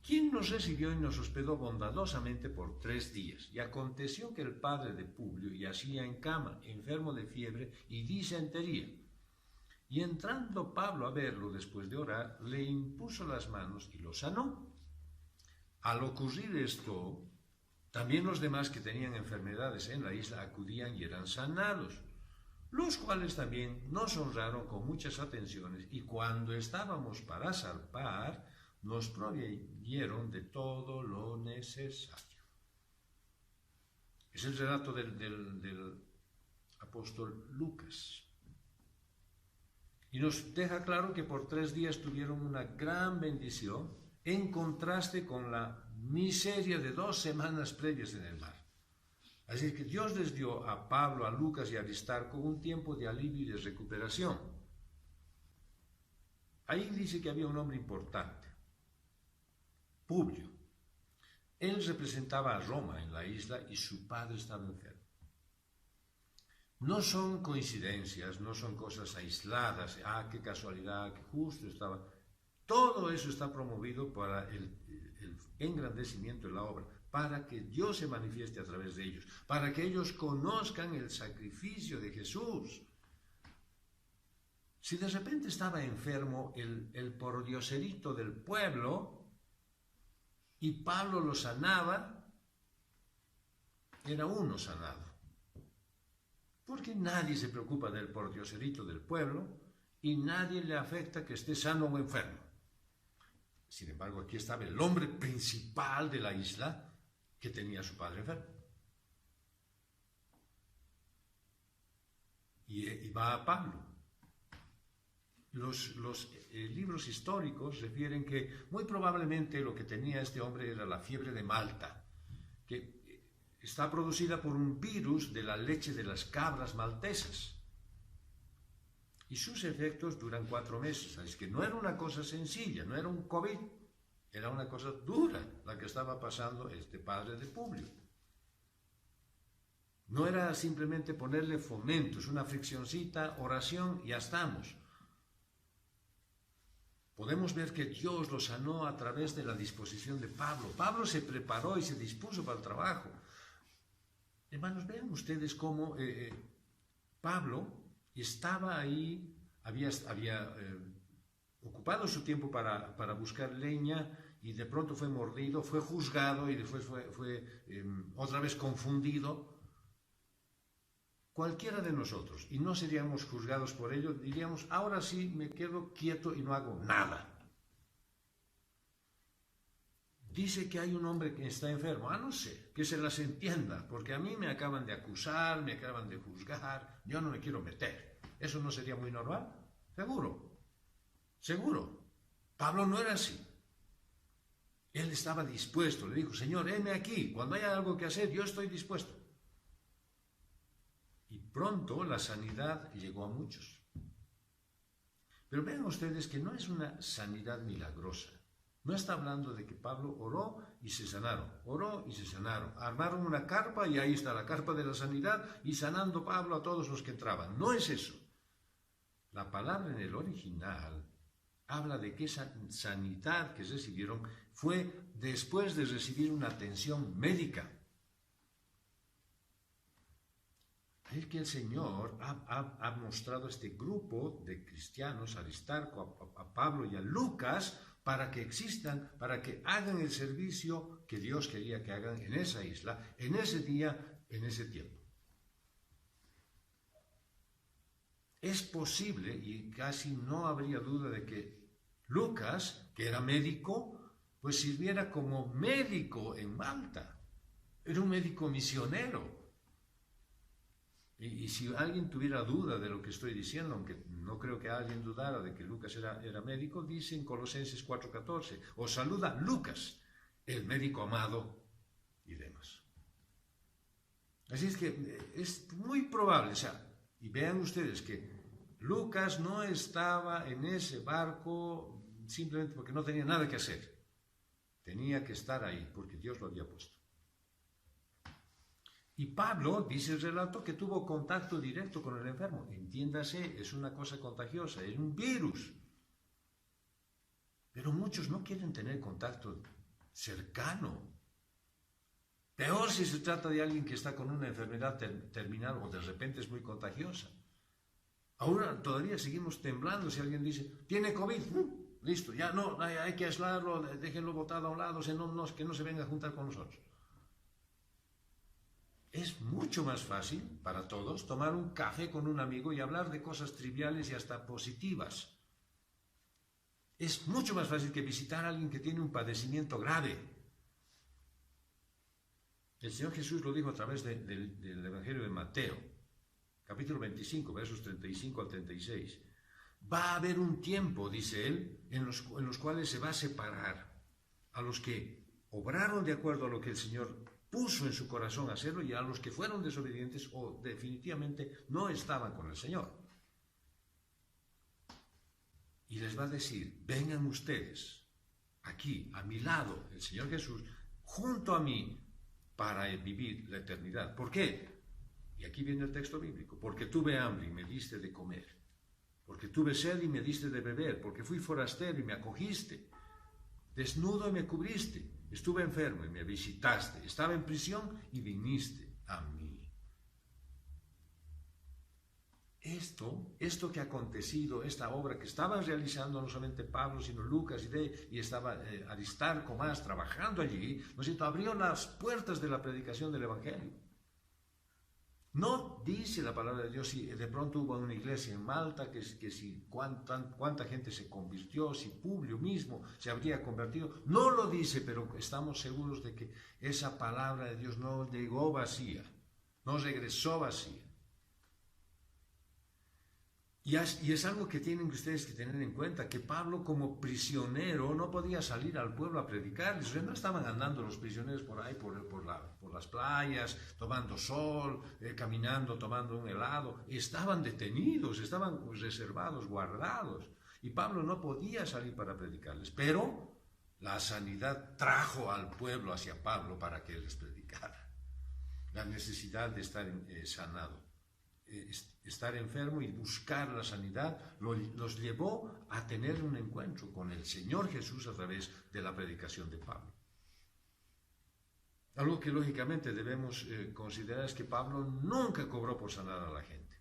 A: quien nos recibió y nos hospedó bondadosamente por 3 días. Y aconteció que el padre de Publio yacía en cama, enfermo de fiebre y disentería. Y entrando Pablo a verlo después de orar, le impuso las manos y lo sanó. Al ocurrir esto, también los demás que tenían enfermedades en la isla acudían y eran sanados, los cuales también nos honraron con muchas atenciones, y cuando estábamos para zarpar, nos proveyeron de todo lo necesario. Es el relato del apóstol Lucas. Y nos deja claro que por 3 días tuvieron una gran bendición en contraste con la miseria de 2 semanas previas en el mar. Así que Dios les dio a Pablo, a Lucas y a Aristarco un tiempo de alivio y de recuperación. Ahí dice que había un hombre importante, Publio. Él representaba a Roma en la isla y su padre estaba enfermo. No son coincidencias, no son cosas aisladas, qué casualidad, que justo estaba. Todo eso está promovido para el engrandecimiento de la obra, para que Dios se manifieste a través de ellos, para que ellos conozcan el sacrificio de Jesús. Si de repente estaba enfermo el pordioserito del pueblo y Pablo lo sanaba, era uno sanado. Porque nadie se preocupa del pordioserito del pueblo y nadie le afecta que esté sano o enfermo. Sin embargo, aquí estaba el hombre principal de la isla que tenía a su padre enfermo. Y va a Pablo. Los libros históricos refieren que muy probablemente lo que tenía este hombre era la fiebre de Malta, que está producida por un virus de la leche de las cabras maltesas. Y sus efectos duran 4 meses. Es que no era una cosa sencilla, no era un COVID, era una cosa dura la que estaba pasando este padre de Publio. No era simplemente ponerle fomentos, una friccioncita, oración y ya estamos. Podemos ver que Dios lo sanó a través de la disposición de Pablo. Pablo se preparó y se dispuso para el trabajo. Hermanos, vean ustedes cómo Pablo estaba ahí, había ocupado su tiempo para buscar leña y de pronto fue mordido, fue juzgado y después fue otra vez confundido. cualquiera de nosotros, y no seríamos juzgados por ello, diríamos, ahora sí me quedo quieto y no hago nada. Dice que hay un hombre que está enfermo. No sé, que se las entienda, porque a mí me acaban de acusar, me acaban de juzgar, yo no me quiero meter. ¿Eso no sería muy normal? Seguro, seguro. Pablo no era así. Él estaba dispuesto, le dijo, Señor, heme aquí, cuando haya algo que hacer, yo estoy dispuesto. Y pronto la sanidad llegó a muchos. Pero vean ustedes que no es una sanidad milagrosa. No está hablando de que Pablo oró y se sanaron, oró y se sanaron. Armaron una carpa y ahí está la carpa de la sanidad y sanando Pablo a todos los que entraban. No es eso. La palabra en el original habla de que esa sanidad que recibieron fue después de recibir una atención médica. Es que el Señor ha mostrado a este grupo de cristianos, a Aristarco, a Pablo y a Lucas, para que existan, para que hagan el servicio que Dios quería que hagan en esa isla, en ese día, en ese tiempo. Es posible, y casi no habría duda de que Lucas, que era médico, pues sirviera como médico en Malta. Era un médico misionero. Y si alguien tuviera duda de lo que estoy diciendo, aunque no creo que alguien dudara de que Lucas era médico, dice en Colosenses 4:14, os saluda Lucas, el médico amado, y demás. Así es que es muy probable, y vean ustedes que Lucas no estaba en ese barco simplemente porque no tenía nada que hacer. Tenía que estar ahí porque Dios lo había puesto. Y Pablo, dice el relato, que tuvo contacto directo con el enfermo. Entiéndase, es una cosa contagiosa, es un virus. Pero muchos no quieren tener contacto cercano. Peor si se trata de alguien que está con una enfermedad terminal o de repente es muy contagiosa. Ahora todavía seguimos temblando si alguien dice, tiene COVID, listo, ya no, hay que aislarlo, déjenlo botado a un lado, que no se venga a juntar con nosotros. Es mucho más fácil para todos tomar un café con un amigo y hablar de cosas triviales y hasta positivas. Es mucho más fácil que visitar a alguien que tiene un padecimiento grave. El Señor Jesús lo dijo a través del Evangelio de Mateo, capítulo 25, versos 35 al 36. Va a haber un tiempo, dice él, en los cuales se va a separar a los que obraron de acuerdo a lo que el Señor puso en su corazón hacerlo y a los que fueron desobedientes o definitivamente no estaban con el Señor. Y les va a decir, vengan ustedes aquí, a mi lado, el Señor Jesús, junto a mí, para vivir la eternidad. ¿Por qué? Y aquí viene el texto bíblico. Porque tuve hambre y me diste de comer. Porque tuve sed y me diste de beber. Porque fui forastero y me acogiste. Desnudo y me cubriste. Estuve enfermo y me visitaste. Estaba en prisión y viniste a mí. Esto que ha acontecido, esta obra que estaban realizando no solamente Pablo, sino Lucas y estaba Aristarco más trabajando allí, ¿no es cierto? Abrió las puertas de la predicación del Evangelio. No dice la palabra de Dios si de pronto hubo una iglesia en Malta, que si cuánta gente se convirtió, si Publio mismo se habría convertido. No lo dice, pero estamos seguros de que esa palabra de Dios no llegó vacía, no regresó vacía. Y es algo que tienen ustedes que tener en cuenta, que Pablo como prisionero no podía salir al pueblo a predicarles. No estaban andando los prisioneros por ahí, por las playas, tomando sol, caminando, tomando un helado. Estaban detenidos, estaban reservados, guardados. Y Pablo no podía salir para predicarles. Pero la sanidad trajo al pueblo hacia Pablo para que él les predicara. La necesidad de estar sanado. Estar enfermo y buscar la sanidad los llevó a tener un encuentro con el Señor Jesús a través de la predicación de Pablo. Algo que lógicamente debemos considerar es que Pablo nunca cobró por sanar a la gente.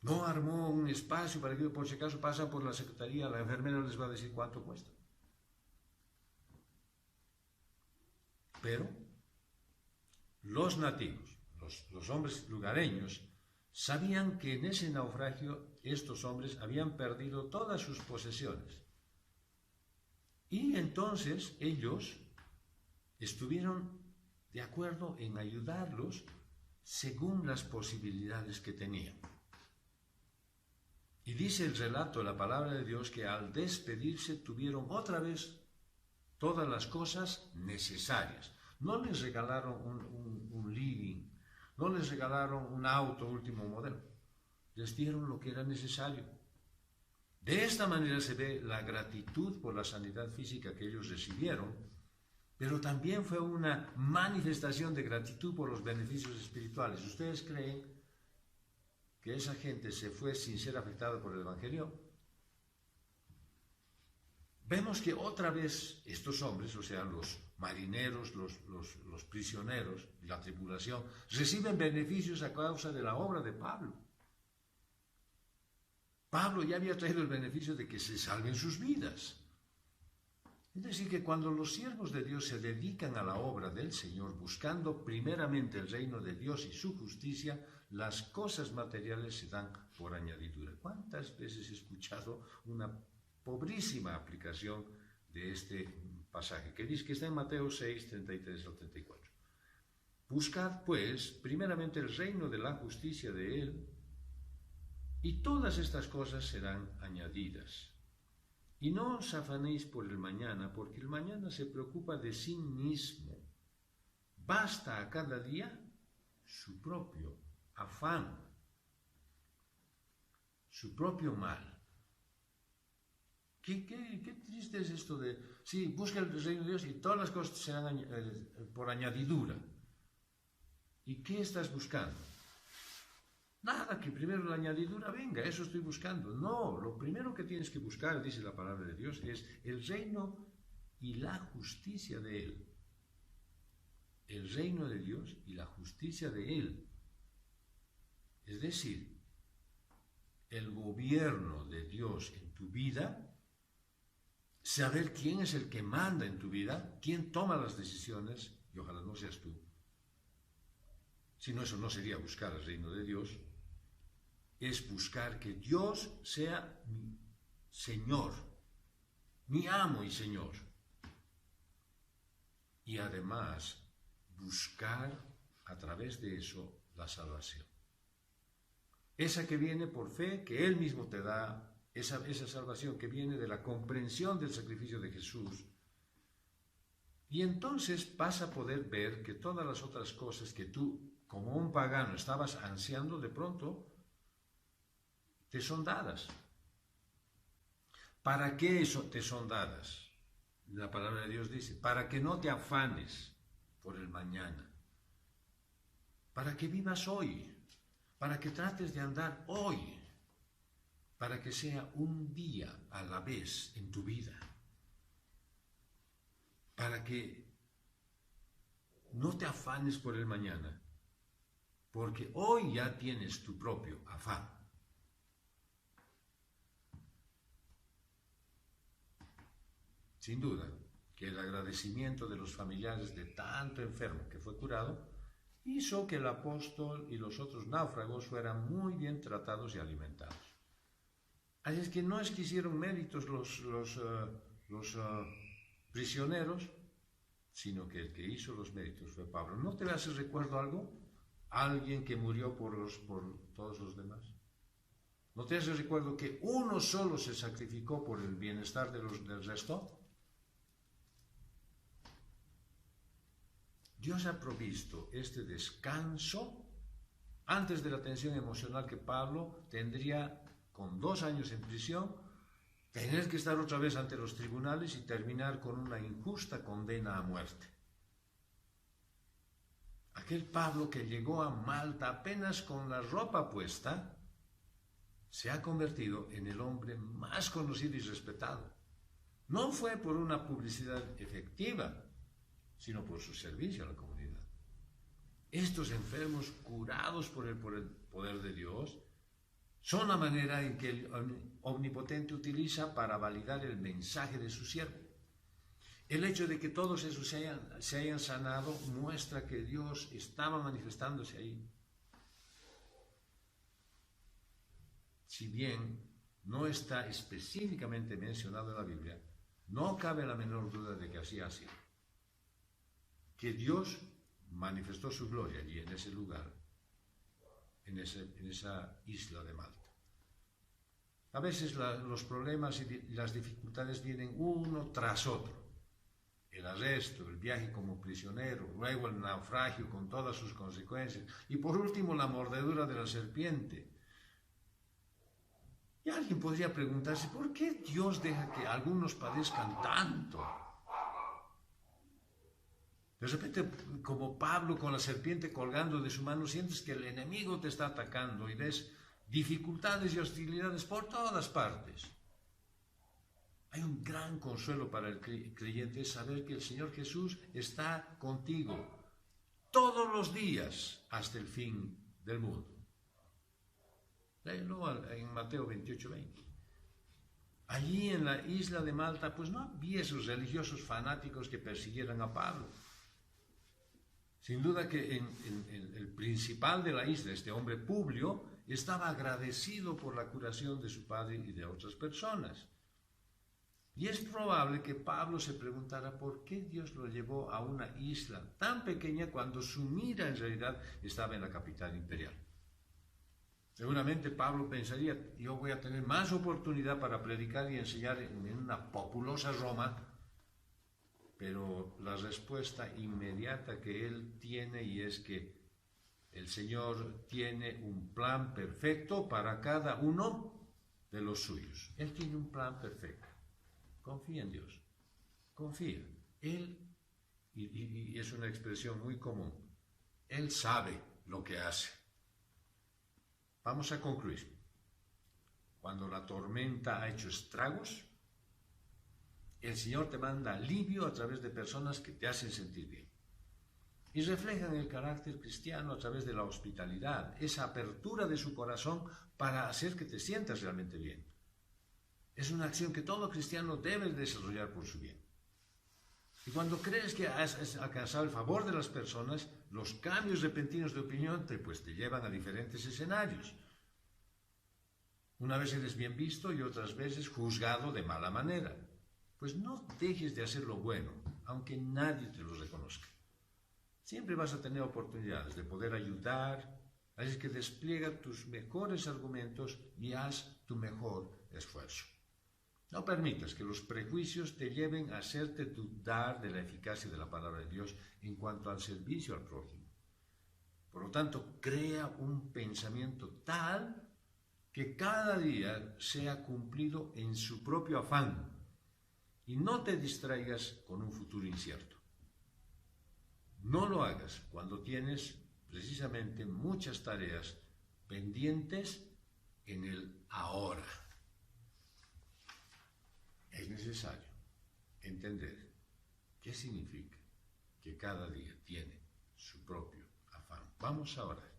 A: No armó un espacio para que por si acaso pasan por la secretaría, la enfermera les va a decir cuánto cuesta. Pero los nativos, los hombres lugareños, sabían que en ese naufragio estos hombres habían perdido todas sus posesiones. Y entonces ellos estuvieron de acuerdo en ayudarlos según las posibilidades que tenían. Y dice el relato de la palabra de Dios que al despedirse tuvieron otra vez todas las cosas necesarias. No les regalaron un living, no les regalaron un auto último modelo, les dieron lo que era necesario. De esta manera se ve la gratitud por la sanidad física que ellos recibieron, pero también fue una manifestación de gratitud por los beneficios espirituales. ¿Ustedes creen que esa gente se fue sin ser afectada por el Evangelio? Vemos que otra vez estos hombres, o sea, los marineros, los prisioneros y la tripulación, reciben beneficios a causa de la obra de Pablo. Pablo ya había traído el beneficio de que se salven sus vidas. Es decir, que cuando los siervos de Dios se dedican a la obra del Señor, buscando primeramente el reino de Dios y su justicia, las cosas materiales se dan por añadidura. ¿Cuántas veces he escuchado una pobrísima aplicación de este pasaje, que dice que está en Mateo 6, 33 al 34? Buscad, pues, primeramente el reino de la justicia de Él, y todas estas cosas serán añadidas. Y no os afanéis por el mañana, porque el mañana se preocupa de sí mismo. Basta a cada día su propio afán, su propio mal. Qué triste es esto de, sí, busca el reino de Dios y todas las cosas serán por añadidura. ¿Y qué estás buscando? Nada, que primero la añadidura venga, eso estoy buscando. No, lo primero que tienes que buscar, dice la palabra de Dios, es el reino y la justicia de Él. El reino de Dios y la justicia de Él. Es decir, el gobierno de Dios en tu vida, saber quién es el que manda en tu vida, quién toma las decisiones, y ojalá no seas tú. Si no, eso no sería buscar el reino de Dios. Es buscar que Dios sea mi Señor, mi amo y Señor. Y además, buscar a través de eso la salvación. Esa que viene por fe, que Él mismo te da, esa salvación que viene de la comprensión del sacrificio de Jesús. Y entonces vas a poder ver que todas las otras cosas que tú, como un pagano, estabas ansiando, de pronto te son dadas. ¿Para qué eso te son dadas? La palabra de Dios dice, para que no te afanes por el mañana, para que vivas hoy, para que trates de andar hoy, para que sea un día a la vez en tu vida, para que no te afanes por el mañana, porque hoy ya tienes tu propio afán. Sin duda que el agradecimiento de los familiares de tanto enfermo que fue curado hizo que el apóstol y los otros náufragos fueran muy bien tratados y alimentados. Así es que no es que hicieron méritos los prisioneros, sino que el que hizo los méritos fue Pablo. ¿No te hace recuerdo algo? Alguien que murió por todos los demás. ¿No te hace recuerdo que uno solo se sacrificó por el bienestar del resto? Dios ha provisto este descanso antes de la tensión emocional que Pablo tendría con 2 años en prisión, tener que estar otra vez ante los tribunales y terminar con una injusta condena a muerte. Aquel Pablo que llegó a Malta apenas con la ropa puesta, se ha convertido en el hombre más conocido y respetado. No fue por una publicidad efectiva, sino por su servicio a la comunidad. Estos enfermos curados por el poder de Dios son la manera en que el Omnipotente utiliza para validar el mensaje de su siervo. El hecho de que todos esos se hayan sanado muestra que Dios estaba manifestándose ahí. si bien no está específicamente mencionado en la Biblia, no cabe la menor duda de que así ha sido. Que Dios manifestó su gloria allí, en ese lugar, en esa isla de Malta. A veces los problemas y las dificultades vienen uno tras otro. El arresto, el viaje como prisionero, luego el naufragio con todas sus consecuencias y por último la mordedura de la serpiente. Y alguien podría preguntarse, ¿por qué Dios deja que algunos padezcan tanto? De repente, como Pablo con la serpiente colgando de su mano, sientes que el enemigo te está atacando y ves dificultades y hostilidades por todas partes. Hay un gran consuelo para el creyente, saber que el Señor Jesús está contigo todos los días hasta el fin del mundo. Léelo en Mateo 28:20. Allí en la isla de Malta, pues no había esos religiosos fanáticos que persiguieran a Pablo. Sin duda que el principal de la isla, este hombre Publio, estaba agradecido por la curación de su padre y de otras personas. Y es probable que Pablo se preguntara por qué Dios lo llevó a una isla tan pequeña cuando su mira en realidad estaba en la capital imperial. Seguramente Pablo pensaría, yo voy a tener más oportunidad para predicar y enseñar en una populosa Roma, pero la respuesta inmediata que él tiene y es que el Señor tiene un plan perfecto para cada uno de los suyos. Él tiene un plan perfecto. Confía en Dios. Confía. Él, y es una expresión muy común, Él sabe lo que hace. Vamos a concluir. Cuando la tormenta ha hecho estragos, el Señor te manda alivio a través de personas que te hacen sentir bien. Y reflejan el carácter cristiano a través de la hospitalidad, esa apertura de su corazón para hacer que te sientas realmente bien. Es una acción que todo cristiano debe desarrollar por su bien. Y cuando crees que has alcanzado el favor de las personas, los cambios repentinos de opinión te llevan a diferentes escenarios. Una vez eres bien visto y otras veces juzgado de mala manera. Pues no dejes de hacer lo bueno, aunque nadie te lo reconozca. Siempre vas a tener oportunidades de poder ayudar, así que despliega tus mejores argumentos y haz tu mejor esfuerzo. No permitas que los prejuicios te lleven a hacerte dudar de la eficacia de la palabra de Dios en cuanto al servicio al prójimo. Por lo tanto, crea un pensamiento tal que cada día sea cumplido en su propio afán y no te distraigas con un futuro incierto. No lo hagas cuando tienes precisamente muchas tareas pendientes en el ahora. Es necesario entender qué significa que cada día tiene su propio afán. Vamos a orar.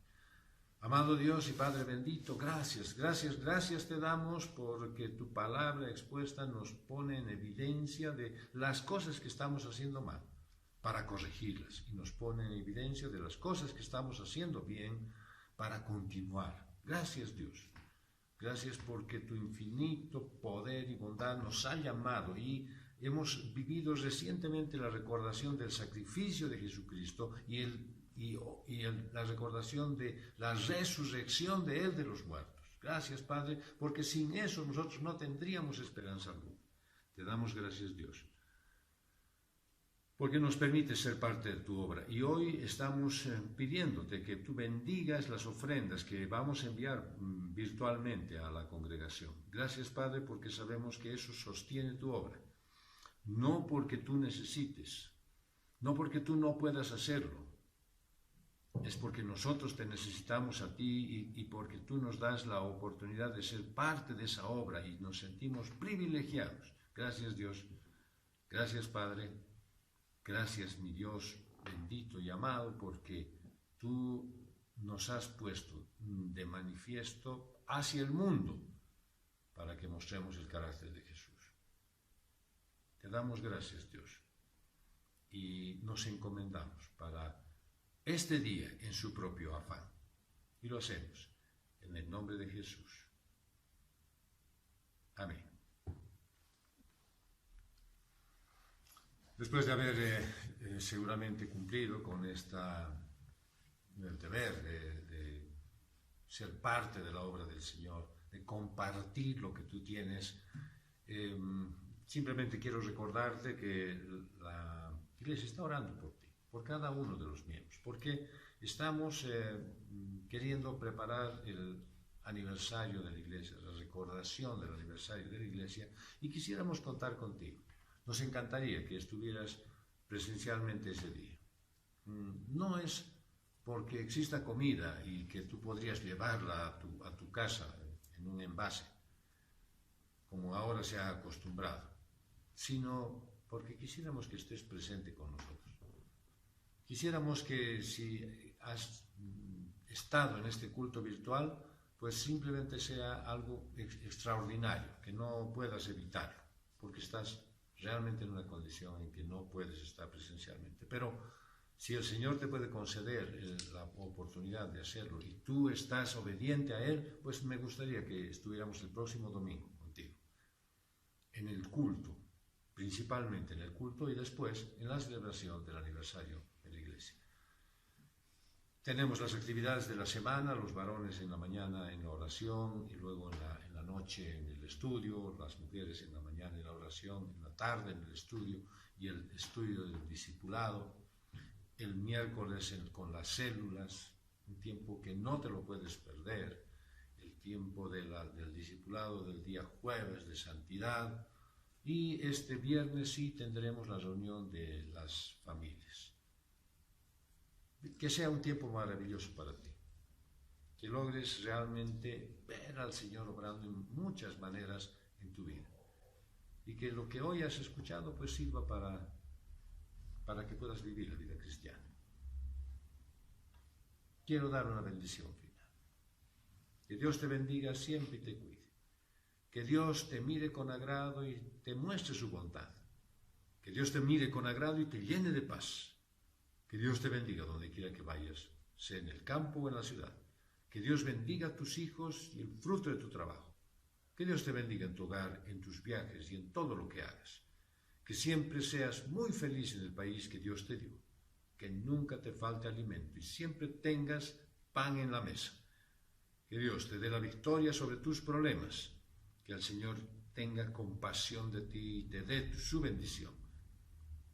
A: Amado Dios y Padre bendito, gracias te damos porque tu palabra expuesta nos pone en evidencia de las cosas que estamos haciendo mal para corregirlas y nos pone en evidencia de las cosas que estamos haciendo bien para continuar. Gracias Dios. Gracias porque tu infinito poder y bondad nos ha llamado y hemos vivido recientemente la recordación del sacrificio de Jesucristo y la recordación de la resurrección de Él de los muertos. Gracias, Padre, porque sin eso nosotros no tendríamos esperanza alguna. Te damos gracias, Dios, porque nos permite ser parte de tu obra. Y hoy estamos pidiéndote que tú bendigas las ofrendas que vamos a enviar virtualmente a la congregación. Gracias, Padre, porque sabemos que eso sostiene tu obra. No porque tú necesites, no porque tú no puedas hacerlo, es porque nosotros te necesitamos a ti y porque tú nos das la oportunidad de ser parte de esa obra y nos sentimos privilegiados. Gracias, Dios. Gracias, Padre. Gracias, mi Dios bendito y amado, porque tú nos has puesto de manifiesto hacia el mundo para que mostremos el carácter de Jesús. Te damos gracias, Dios, y nos encomendamos para este día en su propio afán. Y lo hacemos en el nombre de Jesús. Amén. Después de haber seguramente cumplido con el deber de ser parte de la obra del Señor, de compartir lo que tú tienes, simplemente quiero recordarte que la Iglesia está orando por ti, por cada uno de los miembros, porque estamos queriendo preparar el aniversario de la Iglesia, la recordación del aniversario de la Iglesia, y quisiéramos contar contigo. Nos encantaría que estuvieras presencialmente ese día. No es porque exista comida y que tú podrías llevarla a tu casa en un envase, como ahora se ha acostumbrado, sino porque quisiéramos que estés presente con nosotros. Quisiéramos que si has estado en este culto virtual, pues simplemente sea algo extraordinario, que no puedas evitarlo, porque estás realmente en una condición en que no puedes estar presencialmente. Pero si el Señor te puede conceder la oportunidad de hacerlo y tú estás obediente a Él, pues me gustaría que estuviéramos el próximo domingo contigo, en el culto, principalmente en el culto y después en la celebración del aniversario de la Iglesia. Tenemos las actividades de la semana, los varones en la mañana en la oración y luego en la noche en el estudio, las mujeres en la mañana en la oración, en la tarde en el estudio y el estudio del discipulado. El miércoles con las células, un tiempo que no te lo puedes perder, el tiempo del discipulado del día jueves de santidad, y este viernes sí tendremos la reunión de las familias. Que sea un tiempo maravilloso para ti, que logres realmente ver al Señor obrando en muchas maneras en tu vida, y que lo que hoy has escuchado pues sirva para que puedas vivir la vida cristiana. Quiero dar una bendición final. Que Dios te bendiga siempre y te cuide. Que Dios te mire con agrado y te muestre su bondad. Que Dios te mire con agrado y te llene de paz. Que Dios te bendiga donde quiera que vayas, sea en el campo o en la ciudad. Que Dios bendiga a tus hijos y el fruto de tu trabajo. Que Dios te bendiga en tu hogar, en tus viajes y en todo lo que hagas. Que siempre seas muy feliz en el país que Dios te dio, que nunca te falte alimento y siempre tengas pan en la mesa. Que Dios te dé la victoria sobre tus problemas, que el Señor tenga compasión de ti y te dé su bendición,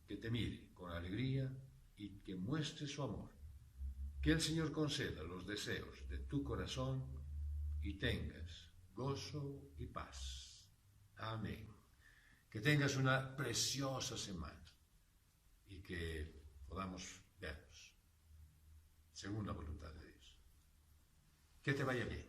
A: que te mire con alegría y que muestre su amor. Que el Señor conceda los deseos de tu corazón y tengas gozo y paz. Amén. Que tengas una preciosa semana y que podamos vernos según la voluntad de Dios. Que te vaya bien.